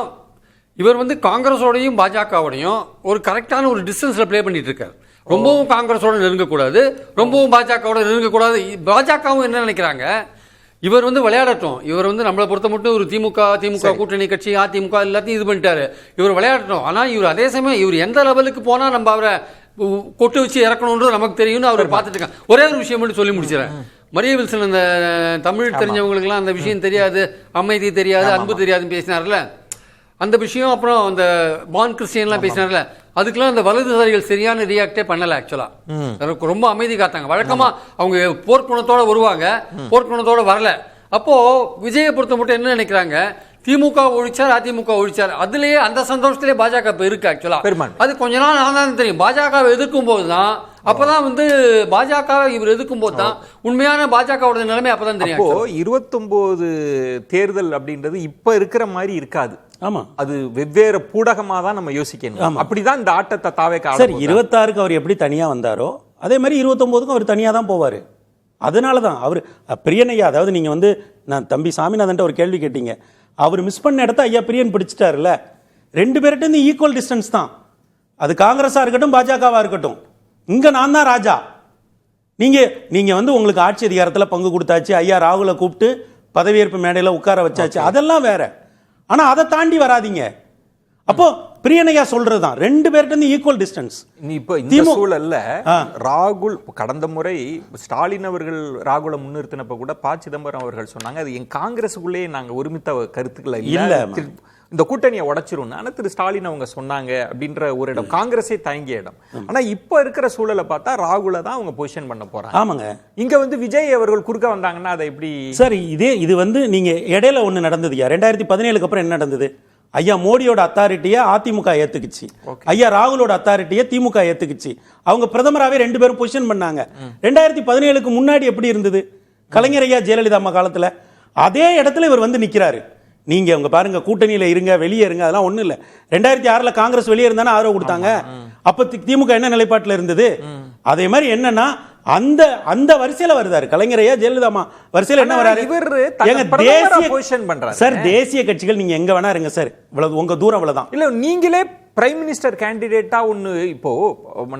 இவர் காங்கிரஸோடையும் பாஜகவோடையும் ஒரு கரெக்டான ஒரு டிஸ்டன்ஸ்ல பிளே பண்ணிட்டு இருக்காரு. ரொம்பவும் காங்கிரஸோட நெருங்கக்கூடாது, ரொம்பவும் பாஜகவோட நெருங்கக்கூடாது. பாஜகவும் என்ன நினைக்கிறாங்க, இவர் விளையாடட்டும், இவர் நம்மளை பொறுத்த மட்டும் ஒரு திமுக கூட்டணி கட்சி அதிமுக எல்லாத்தையும் இது பண்ணிட்டாரு, இவர் விளையாடட்டும். ஆனா இவர் அதே சமயம் இவர் எந்த லெவலுக்கு போனா நம்ம அவரை கொட்டு வச்சு இறக்கணும்ன்றது நமக்கு தெரியும்னு அவர் பார்த்துட்டு இருக்காங்க. ஒரே ஒரு விஷயம் மட்டும் சொல்லி முடிச்சிடறேன். மரிய வில்சன் அந்த தமிழ் தெரிஞ்சவங்களுக்குலாம் அந்த விஷயம் தெரியாது, அமைதி தெரியாது, அன்பு தெரியாதுன்னு பேசினார்ல, அந்த விஷயம். அப்புறம் அந்த பான் கிறிஸ்டியன்லாம் பேசினார்ல, அதுக்கெல்லாம் அந்த வலதுசாரிகள் சரியான ரியாக்டே பண்ணல. ஆக்சுவலா ரொம்ப அமைதி காத்தாங்க. வழக்கமா அவங்க போர்க்குணத்தோட வருவாங்க, போர்க்குணத்தோட வரல. அப்போ விஜயை பொறுத்த மட்டும் என்ன நினைக்கிறாங்க, திமுக ஒழிச்சார், அதிமுக ஒழிச்சார், அதுலயே அந்த சந்தோஷத்திலே பாஜக இப்ப இருக்கு. ஆக்சுவலா அது கொஞ்ச நாள் நான் தெரியும். பாஜகவை எதிர்க்கும் போதுதான், அப்பதான் பாஜக இவர் எதிர்க்கும் போது தான் உண்மையான பாஜகவோட நிலைமை அப்பதான் தெரியும். 29 தேர்தல் அப்படின்றது இப்ப இருக்கிற மாதிரி இருக்காது. ஆமா, அது வெவ்வேறு பூடகமா தான் நம்ம யோசிக்கணும். அப்படிதான் இந்த ஆட்டத்தை தாவேக்கா. சார் 26க்கு அவர் எப்படி தனியா வந்தாரோ அதே மாதிரி 29க்கும் அவர் தனியா தான் போவாரு. அதனால தான் அவர் பிரியனையா, அதாவது நீங்கள் வந்து நான் தம்பி சாமிநாதன்ட்ட ஒரு கேள்வி கேட்டீங்க, அவர் மிஸ் பண்ண இடத்த ஐயா பிரியன் பிடிச்சிட்டாருல்ல. 2 பேர்கிட்ட ஈக்குவல் டிஸ்டன்ஸ் தான். அது காங்கிரஸாக இருக்கட்டும் பாஜகவாக இருக்கட்டும், இங்கே நான் தான் ராஜா. நீங்கள் வந்து உங்களுக்கு ஆட்சி அதிகாரத்தில் பங்கு கொடுத்தாச்சு, ஐயா ராகுலை கூப்பிட்டு பதவியேற்பு மேடையில் உட்கார வச்சாச்சு, அதெல்லாம் வேற. ஆனால் அதை தாண்டி வராதிங்க. அப்போ பிரியனையா சொல்றதுதான் 2 பேர்கிட்ட ஈக்குவல் டிஸ்டன்ஸ். இப்போ இந்த சூழல்ல ராகுல் கடந்த முறை ஸ்டாலின் அவர்கள் ராகுலை முன்னிறுத்தினப்ப கூட ப. சிதம்பரம் அவர்கள் சொன்னாங்க, அது என் காங்கிரஸுக்குள்ளேயே நாங்க ஒருமித்த கருத்துக்களை இல்ல, இந்த கூட்டணியை உடைச்சிரும். ஆனா திரு ஸ்டாலின் அவங்க சொன்னாங்க அப்படின்ற ஒரு இடம் காங்கிரஸே தயங்கிய இடம். ஆனா இப்ப இருக்கிற சூழலை பார்த்தா ராகுலை தான் அவங்க பொசிஷன் பண்ண போறாங்க. ஆமாங்க. இங்க வந்து விஜய் அவர்கள் குறுக்க வந்தாங்கன்னா அதை எப்படி சார் இது வந்து நீங்க இடையில ஒண்ணு நடந்தது. 2017க்கு அப்புறம் என்ன நடந்தது? ஐயா மோடியோட அத்தாரிட்டியை அதிமுக ஏத்துக்குச்சு, ஐயா ராகுலோட அத்தாரிட்டியை திமுக ஏத்துக்குச்சு. அவங்க பிரதமராகவே 2 பேரும் பொசிஷன் பண்ணாங்க. 2017க்கு முன்னாடி எப்படி இருந்தது? கலைஞர் ஐயா ஜெயலலிதா அம்மா காலத்துல அதே இடத்துல இவர் வந்து நிக்கிறாரு. நீங்க உங்க பாருங்க, கூட்டணியில இருங்க வெளியே இருங்க அதெல்லாம் ஒண்ணு இல்ல. 2006ல காங்கிரஸ் வெளியே இருந்தானே ஆதரவு கொடுத்தாங்க. அப்ப திமுக என்ன நிலைப்பாட்டில் இருந்தது? அதே மாதிரி என்னன்னா அந்த வரிசையில வருதாரு கலைஞர் ஐயா ஜெயலலிதா அம்மா வரிசையில என்ன வராரு? சார் தேசிய கட்சிகள் நீங்க எங்க வேணா இருங்க சார், இவ்வளவு உங்க தூரம் இவ்வளவுதான். இல்ல நீங்களே பிரைம் மினிஸ்டர் கேண்டிடேட்டா ஒண்ணு இப்போ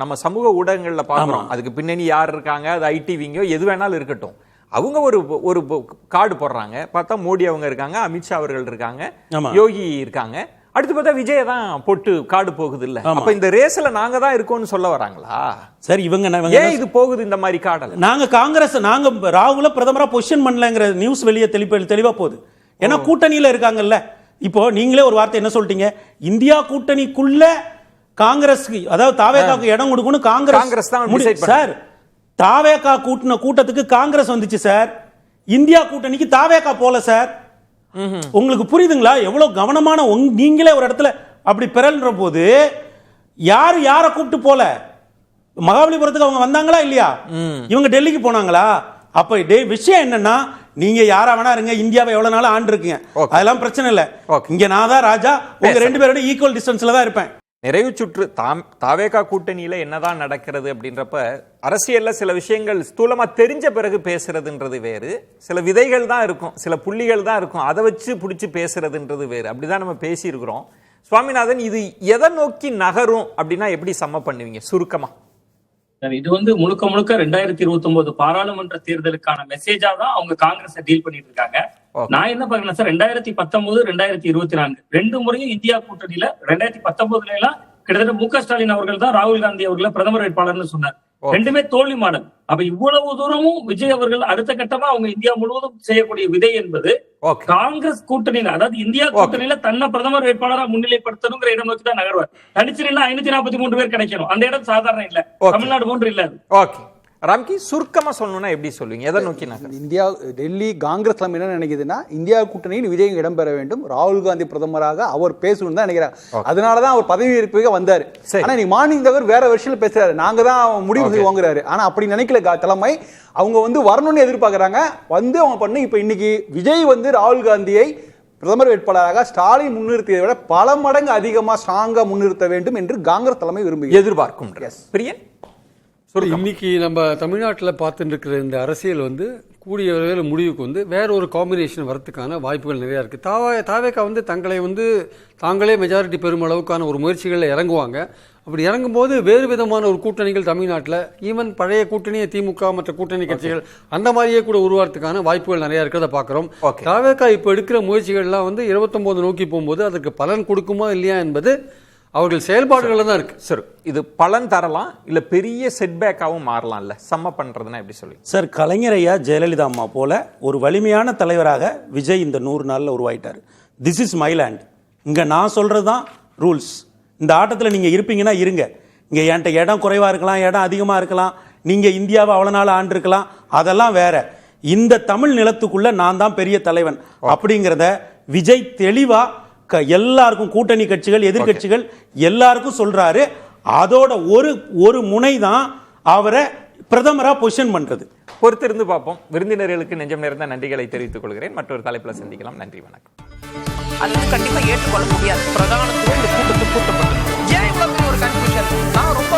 நம்ம சமூக ஊடகங்கள்ல பாக்குறோம். அதுக்கு பின்னணி யார் இருக்காங்க, அது ஐடிவிங்கோ எது வேணாலும் இருக்கட்டும், அவங்க ஒரு கார்டு போடுறாங்க, பார்த்தா மோடி அவங்க இருக்காங்க, அமித்ஷா அவர்கள் இருக்காங்க, யோகி இருக்காங்க, அடுத்து பார்த்தா விஜய் தான் போட்டு கார்டு போகுது இல்ல. அப்ப இந்த ரேஸ்ல நாங்க தான் இருக்கோம்னு சொல்ல வராங்களா? சரி இவங்க ஏன் இது போகுது இந்த மாதிரி கார்டு? நாங்க காங்கிரஸ் நாங்க ராகுல பிரதமரா பொசிஷன் பண்ணலங்கிற நியூஸ் வெளியே தெளிவா போகுது. ஏன்னா கூட்டணியில இருக்காங்கல்ல. இப்போ நீங்களே ஒரு வார்த்தை என்ன சொல்லிட்டீங்க, இந்தியா கூட்டணிக்குள்ள காங்கிரஸ் அதாவது தாவேகாவுக்கு இடம் கொடுக்கணும் காங்கிரஸ் தான் சார். தாவேகா கூட்டத்துக்கு காங்கிரஸ் வந்துச்சு சார், இந்தியா கூட்டணிக்கு தாவேகா போல சார். உங்களுக்கு புரியுதுங்களா? எவ்வளவு கவனமான நீங்களே ஒரு இடத்துல அப்படி பிறல்ற போது யாரை கூப்பிட்டு போல? மகாபலிபுரத்துக்கு அவங்க வந்தாங்களா இல்லையா? இவங்க டெல்லிக்கு போனாங்களா? அப்ப விஷயம் என்னன்னா, நீங்க யாரா வேணா இருங்க, இந்தியாவை எவ்வளவு நாள் ஆண்டு இருக்கீங்க, அதெல்லாம் பிரச்சனை இல்ல. இங்க நான் தான் ராஜா, உங்க 2 பேரோட ஈக்குவல் டிஸ்டன்ஸ்ல தான் இருப்பேன். நிறைவு சுற்று தாவேகா கூட்டணியில என்னதான் நடக்கிறது அப்படின்றப்ப அரசியல்ல சில விஷயங்கள் ஸ்தூலமா தெரிஞ்ச பிறகு பேசுறதுன்றது வேறு, சில விதைகள் தான் இருக்கும், சில புள்ளிகள் தான் இருக்கும், அதை வச்சு பிடிச்சி பேசுறதுன்றது வேறு. அப்படிதான் நம்ம பேசியிருக்கிறோம். சுவாமிநாதன், இது எதை நோக்கி நகரும் அப்படின்னா எப்படி சம்ம பண்ணுவீங்க சுருக்கமா? இது வந்து முழுக்க 2029 பாராளுமன்ற தேர்தலுக்கான மெசேஜா தான் அவங்க காங்கிரஸ் டீல் பண்ணிட்டு இருக்காங்க. நான் என்ன பாக்குறேன் சார், 2019 2024 2 முறையும் இந்தியா கூட்டணியில 2019 எல்லாம் கிட்டத்தட்ட மு.க. ஸ்டாலின் அவர்கள் தான் ராகுல் காந்தி அவர்களை பிரதமர் வேட்பாளர்னு சொன்னார். 2மே தோல்வி மாடல். அப்ப இவ்வளவு தூரமும் விஜய் அவர்கள் அடுத்த கட்டமா அவங்க இந்தியா முழுவதும் செய்யக்கூடிய விதை என்பது காங்கிரஸ் கூட்டணியில, அதாவது இந்தியா கூட்டணியில தன்னை பிரதமர் வேட்பாளரா முன்னிலைப்படுத்தணுங்கிற இடம் நோக்கி தான் நகர்வார். தனிச்சினா 543 பேர் கிடைக்கணும், அந்த இடம் சாதாரண இல்ல, தமிழ்நாடு போன்று இல்ல. ஓகே ராம்கி, சுருக்கமா சொல்லணும்னா எப்படி சொல்லுவீங்க, எதை நோக்கி நகர்? இந்தியா டெல்லி காங்கிரஸ் தலைமை என்ன நினைக்குதுன்னா, இந்தியா கூட்டணியில் விஜய் இடம்பெற வேண்டும், ராகுல் காந்தி பிரதமராக அவர் பேசணும் தான் நினைக்கிறார். அதனாலதான் அவர் பதவி ஏற்புக்கு வந்தாரு. ஆனா நீ மார்னிங் தவிர வேற வருஷத்துல பேசுறாரு, நாங்க தான் முடிவு செய்வோங்கிறாரு. ஆனா அப்படி நினைக்கல தலைமை. அவங்க வந்து வரணும்னு எதிர்பார்க்கறாங்க, வந்து அவங்க பண்ணு. இப்ப இன்னைக்கு விஜய் வந்து ராகுல் காந்தியை பிரதமர் வேட்பாளராக ஸ்டாலின் முன்னிறுத்தியதை விட பல மடங்கு அதிகமா ஸ்ட்ராங்கா முன்னிறுத்த வேண்டும் என்று காங்கிரஸ் தலைமை விரும்புகிறது, எதிர்பார்க்கும். பிரியன், இன்னைக்கு நம்ம தமிழ்நாட்டில் பார்த்துட்டு இருக்கிற இந்த அரசியல் வந்து கூடிய வரையில் முடிவுக்கு வந்து வேற ஒரு காம்பினேஷன் வரதுக்கான வாய்ப்புகள் நிறையா இருக்குது. தாவேகா வந்து தங்களை வந்து தாங்களே மெஜாரிட்டி பெரும் அளவுக்கான ஒரு முயற்சிகளில் இறங்குவாங்க. அப்படி இறங்கும்போது வேறு விதமான ஒரு கூட்டணிகள் தமிழ்நாட்டில், ஈவன் பழைய கூட்டணியை திமுக மற்ற கூட்டணி கட்சிகள் அந்த மாதிரியே கூட உருவாகிறதுக்கான வாய்ப்புகள் நிறையா இருக்கிறத பார்க்குறோம். தாவேகா இப்போ எடுக்கிற முயற்சிகள்லாம் வந்து 29 நோக்கி போகும்போது அதற்கு பலன் கொடுக்குமா இல்லையா என்பது அவர்கள் செயல்பாடுகள் தான் இருக்கு. சார் இது பலன் தரலாம், இல்ல பெரிய செட்பேக்காவும் மாறலாம்ல, சம்ம பண்றதுன்னா எப்படி சொல்லி? சார் கலைஞர் ஐயா ஜெயலலிதா அம்மா போல ஒரு வலிமையான தலைவராக விஜய் இந்த 100 நாள்ல உருவாயிட்டார். திஸ் இஸ் மை லேண்ட், இங்க நான் சொல்றதுதான் ரூல்ஸ். இந்த ஆட்டத்தில் நீங்க இருப்பீங்கன்னா இருங்க, இங்க என்கிட்ட இடம் குறைவா இருக்கலாம், இடம் அதிகமா இருக்கலாம், நீங்க இந்தியாவை அவ்வளவு நாள் ஆண்டு இருக்கலாம், அதெல்லாம் வேற. இந்த தமிழ் நிலத்துக்குள்ள நான் தான் பெரிய தலைவன் அப்படிங்கிறத விஜய் தெளிவா எல்லாருக்கும், கூட்டணி கட்சிகள் எதிர்கட்சிகள் எல்லாருக்கும் சொல்றாரு. அதோட ஒரு முனை தான் அவரை பிரதமரா பொசிஷன் பண்றது. பொறுத்திருந்து பார்ப்போம். விருந்தினர்களுக்கு நெஞ்சம் நிறைந்த நன்றிகளை தெரிவித்துக் கொள்கிறேன். மற்றொரு தலைப்புல சந்திக்கலாம். நன்றி, வணக்கம். அது வந்து கண்டிப்பா ஏற்றுக்கொள்ள முடியாது. பிரதானத்துவம் இந்த கூட்டத்துக்கு கூட்டப்பட்டது. ஏன் இவ்வளவு ஒரு கன்ஃபியூஷன்? நான் ரொம்ப